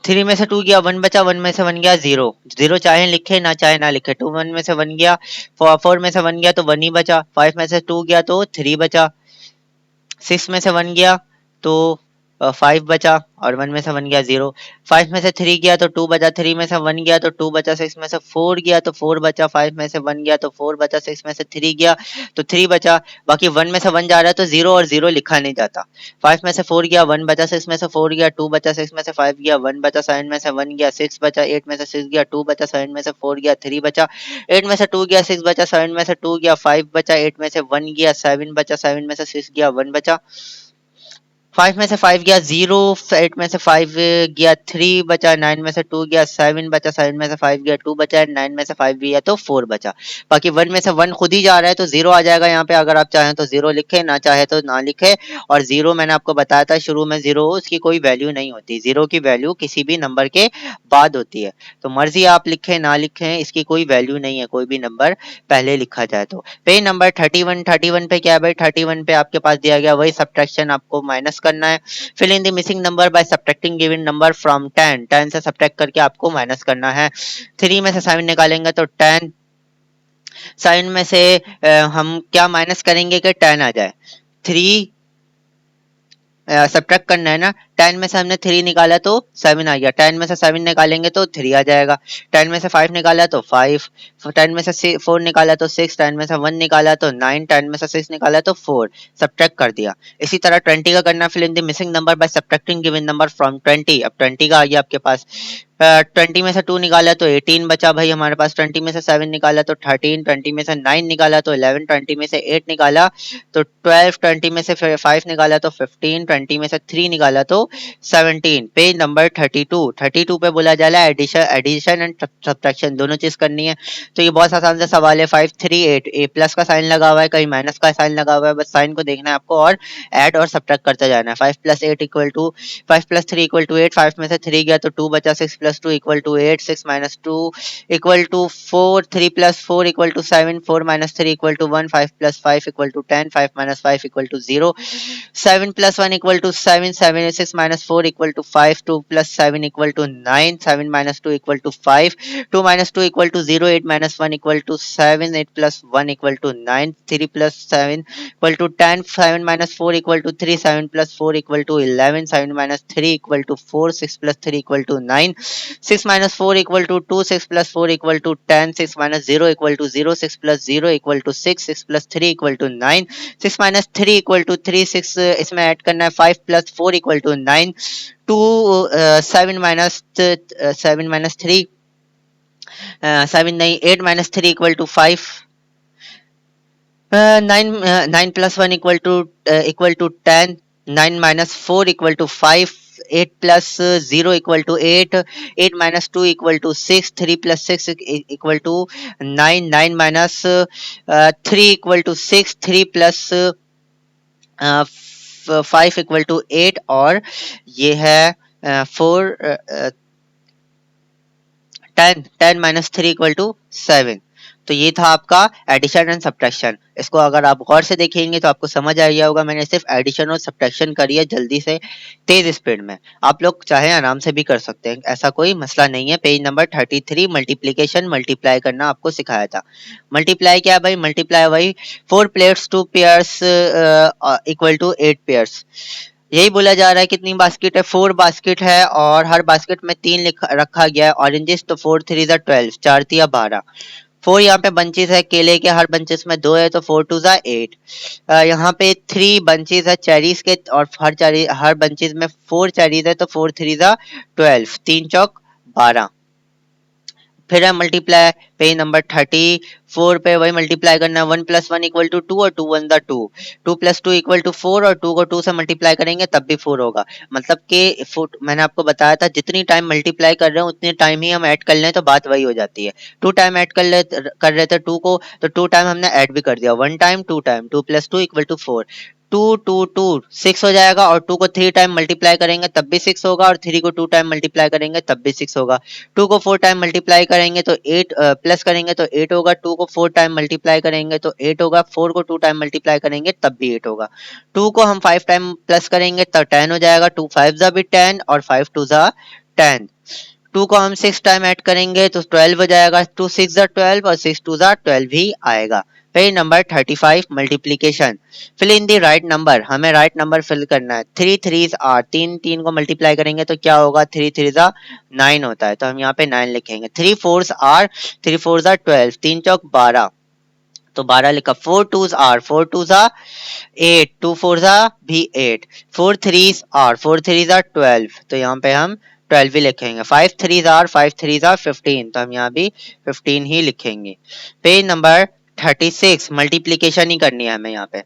थ्री में से टू गया, वन बचा, वन में से वन गया जीरो। जीरो चाहे लिखे ना चाहे ना लिखे। टू वन में से वन गया, फोर में से वन गया तो वन ही बचा। फाइव में से टू गया तो थ्री बचा। सिक्स में से वन गया तो फाइव बचा और वन में से वन गया जीरो। फाइव में से थ्री गया तो टू बचा, थ्री में से वन गया तो टू बचा, सिक्स में से फोर गया तो फोर बचा, फाइव में से वन गया तो फोर बचा, सिक्स में से थ्री गया तो थ्री बचा। बाकी वन में से वन जा रहा है तो जीरो और जीरो लिखा नहीं जाता। फाइव में से फोर गया, वन बचा, सिक्स में से फोर गया, टू बचा, सिक्स में से फाइव गया, वन बचा, सेवन में से वन गया, सिक्स बचा, एट में से सिक्स गया, टू बचा, सेवन में से फोर गया, थ्री बचा, एट में से टू गया, सिक्स बचा, सेवन में से टू गया, फाइव बचा, एट में से वन गया, सेवन बचा, सेवन में से सिक्स गया, वन बचा। फाइव में से फाइव गया जीरो, एट में से फाइव गया थ्री बचा, नाइन में से टू गया सेवन बचा, सेवन में से फाइव गया टू बचा, नाइन में से फाइव गया तो फोर बचा। बाकी वन में से वन खुद ही जा रहा है तो जीरो आ जाएगा यहाँ पे। अगर आप चाहें तो जीरो लिखे, ना चाहे तो ना लिखे। और जीरो मैंने आपको बताया था शुरू में, जीरो उसकी कोई वैल्यू नहीं होती। जीरो की वैल्यू किसी भी नंबर के बाद होती है। तो मर्जी आप लिखें ना लिखें, इसकी कोई वैल्यू नहीं है, कोई भी नंबर पहले लिखा जाए तो। पेज नंबर 31, 31 पे क्या है भाई? 31 पे आपके पास दिया गया वही सब्ट्रैक्शन आपको माइनस करना है। Fill in the missing number by subtracting given number from 10, 10 से सब्ट्रैक्ट करके आपको माइनस करना है। 3 में से 7 निकालेंगे तो 10, 7 में से हम क्या माइनस करेंगे कि 10 आ जाए। 3 सब्ट्रैक्ट करना है ना, 10 में से हमने 3 निकाला तो 7 आ गया, 10 में से 7 निकालेंगे तो 3 आ जाएगा, 10 में से 5 निकाला तो 5, 10 में से 4 निकाला तो 6, 10 में से 1 निकाला तो 9, 10 में से 6 निकाला तो 4, सब्ट्रैक्ट कर दिया। इसी तरह 20 का करना, fill in the missing number by subtracting given number from 20। अब 20 का आ गया आपके पास, 20 में से 2 निकाला तो 18 बचा भाई हमारे पास, 20 में से 7 निकाला तो 13, 20 में से 9 निकाला तो 11, 20 में से 8 निकाला तो 12, 20 में से 5 निकाला तो 15, 20 में से 3 निकाला तो 17। पेज नंबर 32, 32 पे बोला जा रहा है एडिशन एंड सब्ट्रैक्शन दोनों चीज करनी है। तो ये बहुत आसान सा सवाल है, 5 3 8, ए प्लस का साइन लगा हुआ है, कहीं माइनस का साइन लगा हुआ है, बस साइन को देखना है आपको और ऐड और सब्ट्रैक्ट करते जाना है। 5 + 8 इक्वल टू 5 + 3 इक्वल टू 8, 5 में से 3 गया तो 2 बचा, 6 + 2 equal to 8, 6 - 2 equal to 4, 3 + 4 equal to 7, 4 - 3 equal to 1, 5 + 5 equal to 10, 5 - 5 equal to 0, 7 + 1 equal to 7, 7 6 - 4 equal to 5, 2 + 7 equal to 9, 7 - 2 equal to 5, 2 - 2 equal to 0, 8 - 1 equal to 7, 8 + 1 equal to 9, 3 + 7 equal to 10, 7 - 4 equal to 3, 7 + 4 equal to 11, 7 - 3 equal to 4, 6 + 3 equal to 9, 6 - 4 equal to 2, 6 + 4 equal to 10, 6 - 0 equal to 0, 6 + 0 equal to 6, 6 + 3 equal to 9, 6 - 3 equal to 3, 6 इसमें add करना है 5 + 4 equal to 9, 2 7 - 3 7 नहीं 8 - 3 equal to 5, 9 + 1 equal to 10, 9 - 4 equal to 5, 8 + 0 equal to 8, 8 - 2 equal to 6, 3 + 6 equal to 9, 9 - 3 equal to 6, 3 + 5 equal to 8 और ये है 4 10, 10 - 3 equal to 7। तो ये था आपका एडिशन एंड सब्ट्रैक्शन। इसको अगर आप गौर से देखेंगे तो आपको समझ आ गया होगा, मैंने सिर्फ एडिशन और सब्ट्रैक्शन करी है जल्दी से तेज स्पीड में। आप लोग चाहे आराम से भी कर सकते हैं, ऐसा कोई मसला नहीं है। पेज नंबर 33 मल्टीप्लीकेशन, मल्टीप्लाई करना आपको सिखाया था। मल्टीप्लाई क्या है भाई, मल्टीप्लाई वही 4 plates 2 pairs equal to 8 pairs. यही बोला जा रहा है कितनी बास्केट है, 4 बास्केट है और हर बास्केट में 3 रखा गया है ऑरेंजेस, तो 4 3 ज़ा 12, 4 3 12, 4 यहाँ पे बंचेस है केले के, हर बंचेस में 2 है तो 4 2 ज़ा 8। यहाँ पे 3 बंचेस है चेरीज के और हर बंचेस में 4 चेरीज है तो 4 3 ज़ा 12, 3 चौक 12। फिर है मल्टीप्लाई, पेज नंबर 34 पे वही मल्टीप्लाई करना है, 1 + 1 इक्वल टू 2 और 2 1 2, 2 + 2 इक्वल टू 4 और 2 को 2 से मल्टीप्लाई करेंगे तब भी 4 होगा। मतलब कि मैंने आपको बताया था जितनी टाइम मल्टीप्लाई कर रहे हैं उतनी टाइम ही हम ऐड कर लें तो बात वही हो जाती है। 2 टाइम ऐड कर रहे थे 2 को, तो 2 टाइम हमने ऐड भी कर दिया, 1 टाइम 2 टाइम, 2 + 2 इक्वल टू 4, 2 2 2 6 हो जाएगा और 2 को 3 टाइम मल्टीप्लाई करेंगे तब भी 6 होगा और 3 को 2 टाइम मल्टीप्लाई करेंगे तब भी 6 होगा। 2 को 4 टाइम मल्टीप्लाई करेंगे तो 8 प्लस करेंगे तो 8 होगा, 2 को 4 टाइम मल्टीप्लाई करेंगे तो 8 होगा, 4 को 2 टाइम मल्टीप्लाई करेंगे तब भी 8 होगा। 2 को हम 5 टाइम प्लस करेंगे तो 10 हो जाएगा, 2 5 ज़ा भी 10 और 5 2 ज़ा 10। 2 को हम 6 टाइम ऐड करेंगे तो 12 हो जाएगा, 2 6 ज़ा 12 और 6 2 ज़ा 12 ही आएगा। Page number 35 multiplication, fill in the right number, हमें राइट नंबर फिल करना है। 3 3s आर, 3 3 को मल्टीप्लाई करेंगे तो क्या होगा, 3 3 ज़ा 9 होता है तो हम यहाँ पे 9 लिखेंगे। 3 4s आर, 3 4 ज़ा 12, 3 चौक 12 तो 12 लिखा। 4 2s आर, 4 2 ज़ा 8, 2 4 ज़ा भी 8, 4 3s आर, 4 3 ज़ा 12 तो यहाँ पे हम 12 ही लिखेंगे। 5 3s आर, 5 3 ज़ा 15 तो हम यहाँ भी 15 ही लिखेंगे। पेज नंबर 36 मल्टीप्लीकेशन ही करनी है हमें यहाँ पे।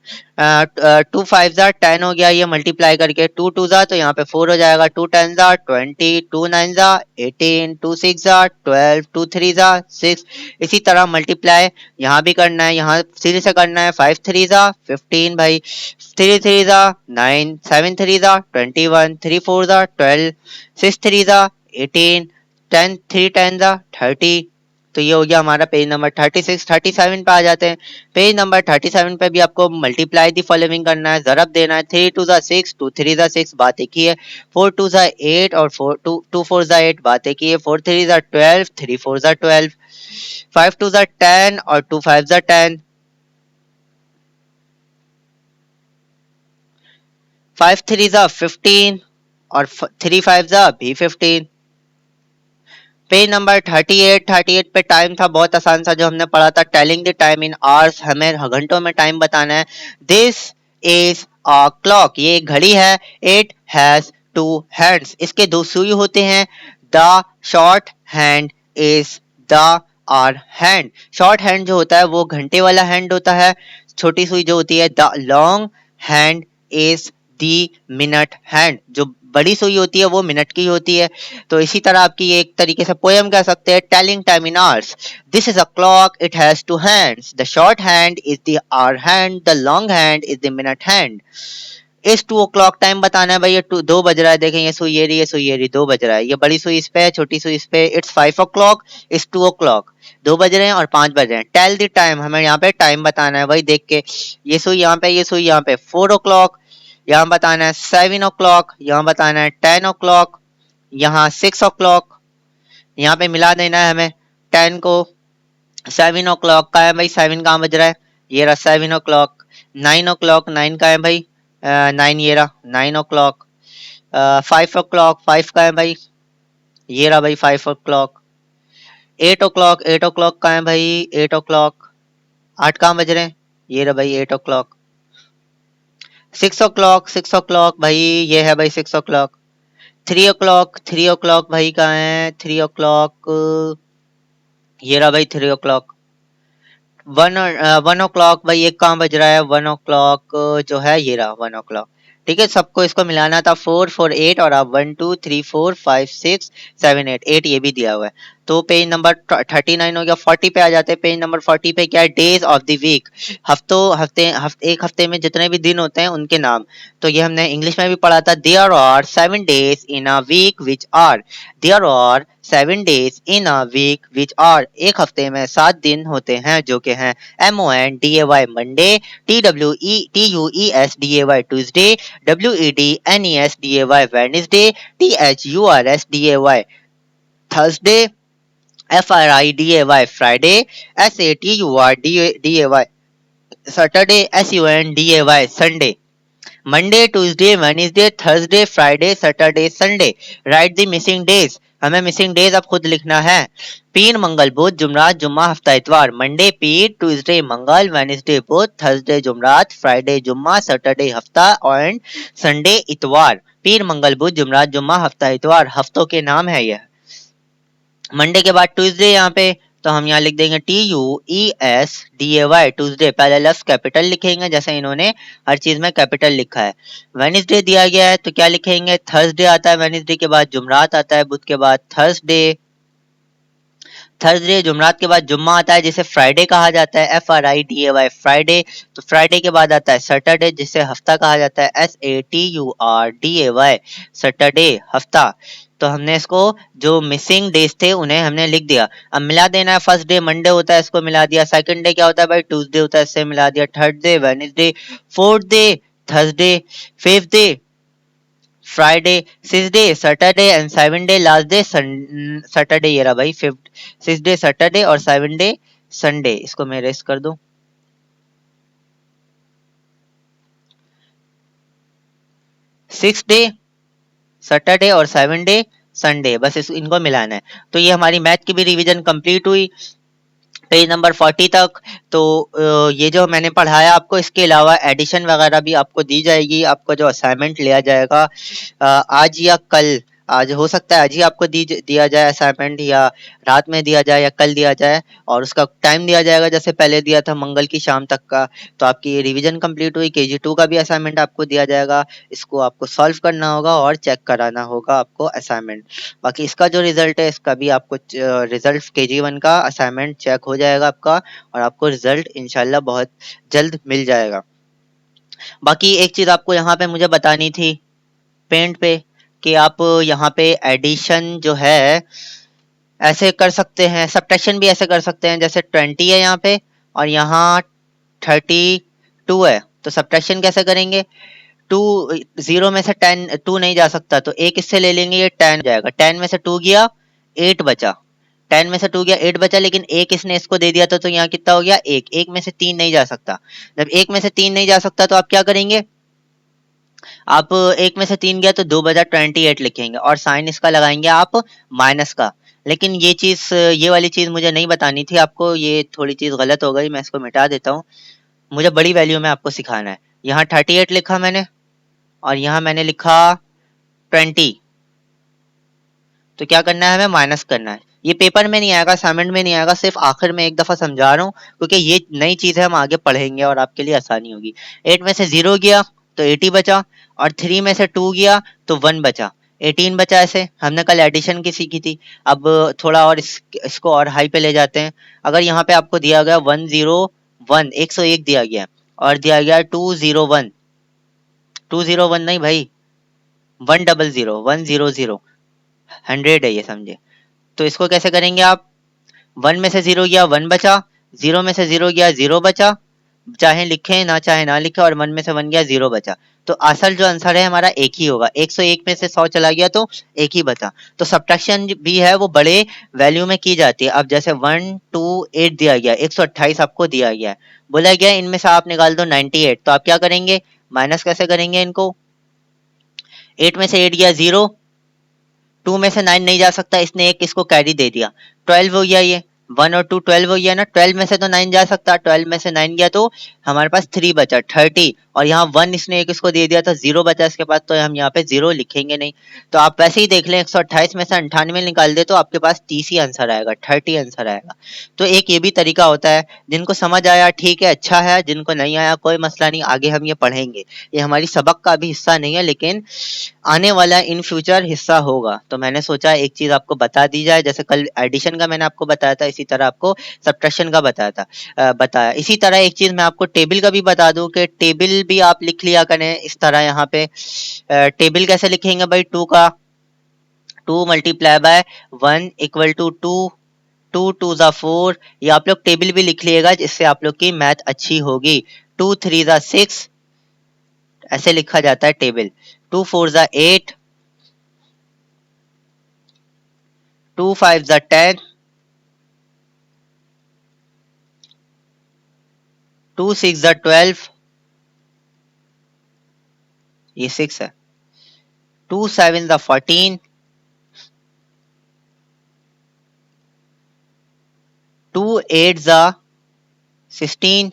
2 5 ज़ा 10 हो गया ये मल्टीप्लाई करके, 2 2 ज़ा तो यहाँ पे 4 हो जाएगा, 2 10 ज़ा 20, 2 9 ज़ा 18, 2 6 ज़ा 12, 2 3 ज़ा 6। इसी तरह मल्टीप्लाई यहाँ भी करना है, यहाँ सीधे से करना है। 5 3 ज़ा 15 भाई, 3 3 ज़ा 9, 7 3 ज़ा 21, 3 4 ज़ा 12, 6 3 ज़ा 18, 10 3 10 ज़ा 30। तो ये हो गया हमारा पेज नंबर 36। 37 पे आ जाते हैं। पेज नंबर 37 पे भी आपको मल्टीप्लाई दी फॉलोइंग करना है, ज़रब देना है। 3 2 ज़ा 6, 2 3 ज़ा 6 बात एक ही है। 4 2 ज़ा 8 और 2 4 ज़ा 8 बात एक ही है। 4 3 ज़ा 12, 3 4 ज़ा 12, 5 2 ज़ा 10 और 2 5 ज़ा 10, 5 3 ज़ा 15 और 3 5 जा B15। पेज नंबर 38 पे टाइम था बहुत आसान सा जो हमने पढ़ा था, telling the time in hours, हमें घंटों में टाइम बताना है। दिस इज अ क्लॉक, ये एक घड़ी है। इट हैज टू हैंड्स, इसके दो सुई होते हैं। The short hand is the hour hand, short hand जो होता है वो घंटे वाला हैंड होता है। छोटी सुई जो होती है the long hand is the minute hand, जो बड़ी सुई होती है वो मिनट की होती है। तो इसी तरह आपकी एक तरीके से पोयम कह सकते हैं, telling time in hours. This is a clock, it has two hands, the short hand is the hour hand, the long hand is the minute hand. इस 2 o'clock टाइम बताना है भाई, ये 2 बज रहा है, देखें ये सुई ये रही, ये सुई ये रही, 2 बज रहा है। ये बड़ी सुई इस पे है, छोटी सुई इस पे। इट्स 5 o'clock, इट्स 2 o'clock, 2 बज रहे हैं और 5 बज रहे हैं। टेल द टाइम, हमें यहाँ पे टाइम बताना है, वही देख के। ये सुई यहाँ पे, ये सुई यहाँ पे। 4 o'clock, यहाँ बताना है 7 o'clock, यहाँ बताना है 10 o'clock, यहाँ 6 o'clock, यहाँ पे मिला देना है हमें 10 को। 7 o'clock का है भाई, 7 कहाँ बज रहा है, ये रहा 7 o'clock। 9 o'clock, 9 का है भाई, 9 ये रहा 9 o'clock। 5 o'clock, 5 का है भाई, ये रहा भाई 5 o'clock। 8 o'clock, 8 o'clock का है भाई, 8 o'clock। 8 कहाँ बज रहे हैं, ये रहा भाई 8 o'clock। 6 o'clock, 6 o'clock भाई, ये है भाई 6 o'clock। 3 o'clock, 3 o'clock भाई कहाँ है, 3 o'clock, ये रहा भाई 3 o'clock। 1 o'clock भाई, एक कहाँ बज रहा है, 1 o'clock जो है ये रहा 1 o'clock। ठीक है, सबको इसको मिलाना था 4 4 8, और अब 1 2 3 4 5 6 7 8, 8 ये भी दिया हुआ है। तो पेज नंबर 39 हो गया। 40 पे आ जाते हैं। पेज नंबर 40 पे क्या है, डेज ऑफ द वीक, एक हफ्ते में जितने भी दिन होते हैं उनके नाम। तो ये हमने इंग्लिश में भी पढ़ा था। There are 7 days in a week which are, there are 7 days in a week which are, एक हफ्ते में 7 दिन होते हैं जो कि हैं MONDAY Monday, TUESDAY Tuesday, WEDNESDAY Wednesday, THURSDAY Thursday, FRIDAY Friday, SATURDAY Saturday, SUNDAY Sunday. Monday, Tuesday, Wednesday, Thursday, Friday, Saturday, Sunday. Right the missing days, हमें मिसिंग डेज अब खुद लिखना है। पीर, मंगल, बुध, जुमरात, जुम्मा, हफ्ता, इतवार। मंडे पीर, ट्यूसडे मंगल, वेडनेसडे बुध, थर्सडे जुमरात, फ्राइडे जुम्मा, Saturday हफ्ता एंड संडे इतवार। पीर, मंगल, बुध, जुमरात, जुम्मा, हफ्ता, इतवार हफ्तों के नाम है यह। मंडे के बाद ट्यूसडे यहाँ पे, तो हम यहाँ लिख देंगे TUESDAY ट्यूसडे, पहले लफ्ज कैपिटल लिखेंगे जैसे इन्होंने हर चीज में कैपिटल लिखा है। वेडनेसडे दिया गया है तो क्या लिखेंगे, थर्सडे आता है, वेडनेसडे के बाद जुमरात आता है, बुध के बाद थर्सडे, थर्सडे जुमरात के बाद जुम्मा आता है जिसे फ्राइडे कहा जाता है, FRIDAY फ्राइडे। तो फ्राइडे के बाद आता है सैटरडे जिसे हफ्ता कहा जाता है, SATURDAY सैटरडे हफ्ता। तो हमने इसको जो मिसिंग डेज थे उन्हें हमने लिख दिया। अब मिला देना है, फर्स्ट डे मंडे होता है इसको मिला दिया, सेकंड डे क्या होता है भाई ट्यूसडे होता है इससे मिला दिया, third day Wednesday, fourth day Thursday, fifth day Friday, six day Saturday and seven day last day Saturday. ये रहा भाई फिफ्थ, सिक्स डे सैटरडे और सेवन डे संडे। इसको मैं रेस्ट कर दूं। सिक्स डे सैटरडे और सेवन डे संडे, बस इनको मिलाना है। तो ये हमारी मैथ की भी रिवीजन कंप्लीट हुई पेज नंबर 40 तक। तो ये जो मैंने पढ़ाया आपको, इसके अलावा एडिशन वगैरह भी आपको दी जाएगी। आपको जो असाइनमेंट लिया जाएगा आज या कल, आज हो सकता है आज ही आपको दिया जाए असाइनमेंट, या रात में दिया जाए या कल दिया जाए, और उसका टाइम दिया जाएगा जैसे पहले दिया था मंगल की शाम तक का। तो आपकी रिवीजन कंप्लीट हुई। KG2 का भी असाइनमेंट आपको दिया जाएगा, इसको आपको सॉल्व करना होगा और चेक कराना होगा आपको असाइनमेंट। बाकी इसका जो रिजल्ट है इसका भी आपको रिजल्ट KG1 का असाइनमेंट चेक हो जाएगा आपका, और आपको रिजल्ट इंशाल्लाह बहुत जल्द मिल जाएगा। बाकी एक चीज आपको यहाँ पे मुझे बतानी थी पेंट पे, कि आप यहाँ पे एडिशन जो है ऐसे कर सकते हैं, सब्ट्रैक्शन भी ऐसे कर सकते हैं। जैसे 20 है यहाँ पे और यहाँ 32 है, तो सब्ट्रैक्शन कैसे करेंगे, 2 0 में से 10 2 नहीं जा सकता, तो एक इससे ले लेंगे, ये 10 जाएगा। 10 में से 2 गया 8 बचा, 10 में से 2 गया 8 बचा, लेकिन एक इसने इसको दे दिया था तो यहाँ कितना हो गया, एक में से 3 नहीं जा सकता। जब एक में से 3 नहीं जा सकता तो आप क्या करेंगे, आप एक में से 3 गया तो 2 बजा 28 लिखेंगे और साइन इसका लगाएंगे आप माइनस का। लेकिन ये वाली चीज़ मुझे नहीं बतानी थी आपको, ये थोड़ी चीज़ गलत हो गई, मैं इसको मिटा देता हूँ। मुझे बड़ी वैल्यू में आपको सिखाना है। यहाँ 38 लिखा मैंने और यहाँ मैंने लिखा 20। तो क्या करना है, हमें माइनस करना है। ये पेपर में नहीं आएगा, असाइनमेंट में नहीं आएगा, सिर्फ आखिर में एक दफ़ा समझा रहा हूँ क्योंकि ये नई चीज़ है, हम आगे पढ़ेंगे और आपके लिए आसानी होगी। 8 में से 0 गया तो 80 बचा और 3 में से 2 गया तो 1 बचा, 18 बचा। ऐसे हमने कल एडिशन की सीखी थी। अब थोड़ा और इसको और हाई पे ले जाते हैं। अगर यहाँ पे आपको दिया गया 101 101 दिया गया और दिया गया 201 201 नहीं भाई, 100 100 100 है ये, समझे। तो इसको कैसे करेंगे आप, 1 में से 0 गया 1 बचा, 0 में से 0 गया 0 बचा, चाहे लिखें ना चाहे ना लिखें, और 1 में से 1 गया 0 बचा। तो असल जो आंसर है हमारा एक ही होगा। 101 में से 100 चला गया तो एक ही बचा। तो सब्ट्रैक्शन भी है वो बड़े वैल्यू में की जाती है। अब जैसे 128 दिया गया, 128 आपको दिया गया है, बोला गया इनमें से आप निकाल दो 98। तो आप क्या करेंगे, माइनस कैसे करेंगे इनको। 8 में से 8 गया 0, 2 में से 9 नहीं जा सकता, इसने एक इसको कैरी दे दिया, 12 हो गया। ये 1 और 2 12 हो गया ना। 12 में से तो 9 जा सकता, 12 में से 9 गया तो हमारे पास 3 बचा 30, और यहाँ 1 इसने एक इसको दे दिया तो 0 बचा इसके पास, तो हम यहाँ पे 0 लिखेंगे नहीं। तो आप वैसे ही देख लें, 128 में से 98 निकाल दे तो आपके पास 30 ही आंसर आएगा, 30 आंसर आएगा। तो एक ये भी तरीका होता है। जिनको समझ आया ठीक है, अच्छा है, जिनको नहीं आया कोई मसला नहीं, आगे हम ये पढ़ेंगे। ये हमारी सबक का भी हिस्सा नहीं है लेकिन आने वाला इन फ्यूचर हिस्सा होगा। तो मैंने सोचा एक चीज आपको बता दी जाए, जैसे कल एडिशन का मैंने आपको बताया था, इसी तरह आपको सब्ट्रैक्शन का बताया। इसी तरह एक चीज मैं आपको टेबल का भी बता दूं कि टेबल भी आप लिख लिया करें इस तरह। यहाँ पे टेबल कैसे लिखेंगे भाई, 2 का 2 मल्टीप्लाई बाय 1 इक्वल टू 2, 2 2 जा 4। ये आप लोग टेबल भी लिख लिएगा जिससे आप लोग की मैथ अच्छी होगी। 2 3 जा 6, ऐसे लिखा जाता है टेबल। 2 4 जा 8, 2 5 जा 10, 2 6 जा 12, ये 6 है। 2 7 जा 14, 2 8 जा 16,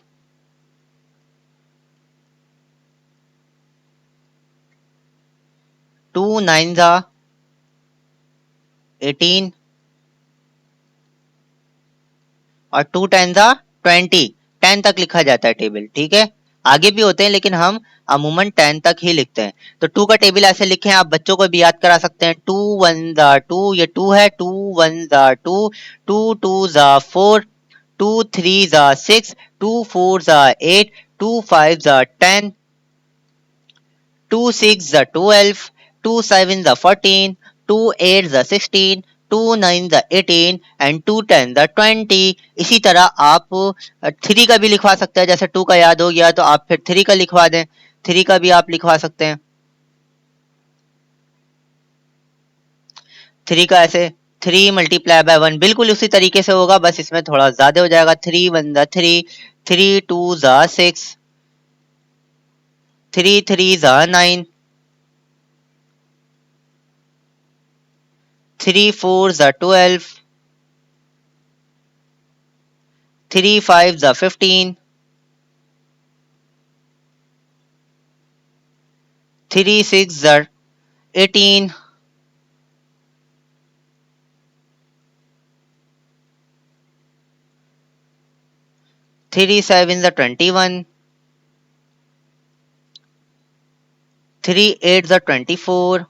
2 9 जा 18 और 2 10 जा 20। 10 तक लिखा जाता है टेबल, ठीक है। आगे भी होते हैं लेकिन हम अमूमन 10 तक ही लिखते हैं। तो 2 का टेबल ऐसे लिखें, आप बच्चों को भी याद करा सकते हैं। 2 1 जा 2, ये 2 है, 2 1 जा 2, 2 2 जा 4, 2 3 जा 6, 2 4 जा 8, 2 5 जा 10, 2 6 जा 12, 2 7 जा 14, 2 8 जा 16, 2 9 जा 18 एंड 2 10 जा 20। इसी तरह आप 3 का भी लिखवा सकते हैं। जैसे 2 का याद हो गया तो आप फिर 3 का लिखवा दें, 3 का भी आप लिखवा सकते हैं। 3 का ऐसे 3 मल्टीप्लाई बाय 1 बिल्कुल उसी तरीके से होगा, बस इसमें थोड़ा ज्यादा हो जाएगा। 3 1 जा 3, 3 2 जा 6, 3 3 जा 9, 3 4 जा 12, 3 5 जा 15, 3 6 जा 18, 3 7 जा 21, 3 8 जा 24,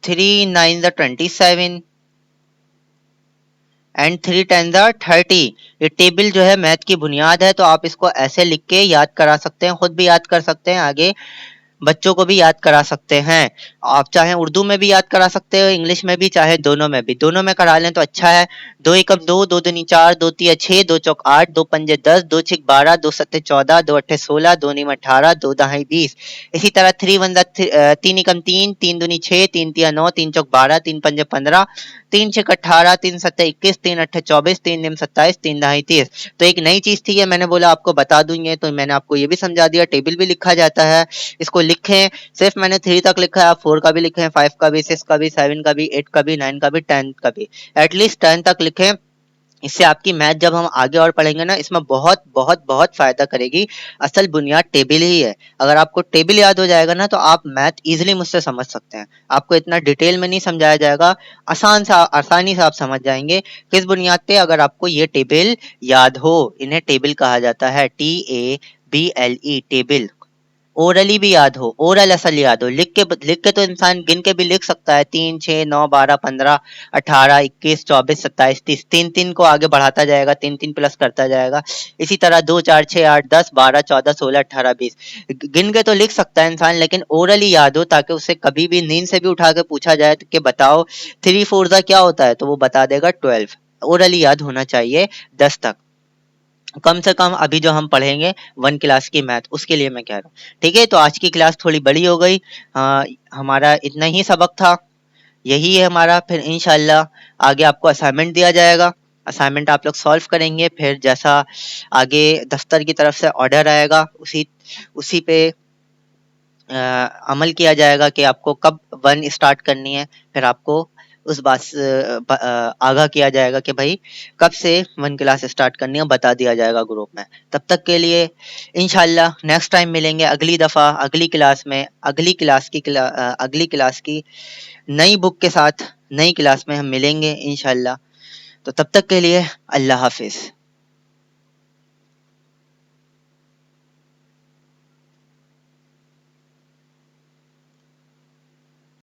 3 9 जा 27 एंड 3 10 जा 30। ये टेबल जो है मैथ की बुनियाद है, तो आप इसको ऐसे लिख के याद करा सकते हैं, खुद भी याद कर सकते हैं, आगे बच्चों को भी याद करा सकते हैं। आप चाहे उर्दू में भी याद करा सकते हो, इंग्लिश में भी, चाहे दोनों में भी, दोनों में करा लें तो अच्छा है। दो एकम दो, दो दूनी चार, दो तिया छः, दो चौक आठ, दो पंजे 10, दो छिक 12, दो सत्ते 14, दो अट्ठे 16, दो नीम 18, दो दहाई 20। इसी तरह थ्री वन तीन एकम तीन, तीन दूनी छः, तीन तिया 9, तीन चौक 12, तीन पंजे 15, तीन छिक 18, तीन सत्ते 21, तीन अट्ठे 24, तीन निम 27, तीन दहाई 30। तो एक नई चीज थी ये, मैंने बोला आपको बता दूंगे, तो मैंने आपको ये भी समझा दिया। टेबल भी लिखा जाता है, इसको लिखें। सिर्फ मैंने 3 तक लिखा है, आप 4 का भी लिखें, 5 का भी, 6 का भी, 7 का भी, 8 का भी, 9 का भी, 10 का भी, एटलीस्ट 10 तक लिखें। इससे आपकी मैथ जब हम आगे और पढ़ेंगे ना, इसमें बहुत बहुत बहुत फायदा करेगी। असल बुनियाद टेबल ही है। अगर आपको टेबल याद हो जाएगा ना, तो आप मैथ इजीली मुझसे समझ सकते हैं। आपको इतना डिटेल में नहीं समझाया जाएगा, आसानी से आप समझ जाएंगे। किस बुनियाद पे? अगर आपको ये टेबल याद हो। इन्हें टेबल कहा जाता है, TABLE, टेबल। ओरली भी याद हो, ओरल असल याद हो, लिख के तो इंसान गिन के भी लिख सकता है, 3 6 9 12 15 18 21 24 27 30, तीन तीन को आगे बढ़ाता जाएगा, तीन तीन प्लस करता जाएगा। इसी तरह 2 4 6 8 10 12 14 16 18 20 गिन के तो लिख सकता है इंसान, लेकिन ओरली याद हो, ताकि उससे कभी भी नींद से भी उठा के पूछा जाए कि बताओ 3 4 का क्या होता है, तो वो बता देगा 12। ओरली याद होना चाहिए 10 तक कम से कम। अभी जो हम पढ़ेंगे 1 क्लास की मैथ, उसके लिए मैं कह रहा हूँ। ठीक है, तो आज की क्लास थोड़ी बड़ी हो गई। हमारा इतना ही सबक था, यही है हमारा। फिर इंशाल्लाह आगे आपको असाइनमेंट दिया जाएगा, असाइनमेंट आप लोग सॉल्व करेंगे। फिर जैसा आगे दफ्तर की तरफ से ऑर्डर आएगा, उसी उसी पे अमल किया जाएगा कि आपको कब 1 स्टार्ट करनी है। फिर आपको उस बात से आगाह किया जाएगा कि भाई कब से 1 क्लास स्टार्ट करनी है, बता दिया जाएगा ग्रुप में। तब तक के लिए इंशाल्लाह नेक्स्ट टाइम मिलेंगे, अगली दफ़ा अगली क्लास में, अगली क्लास की नई बुक के साथ, नई क्लास में हम मिलेंगे इंशाल्लाह। तो तब तक के लिए अल्लाह हाफिज़।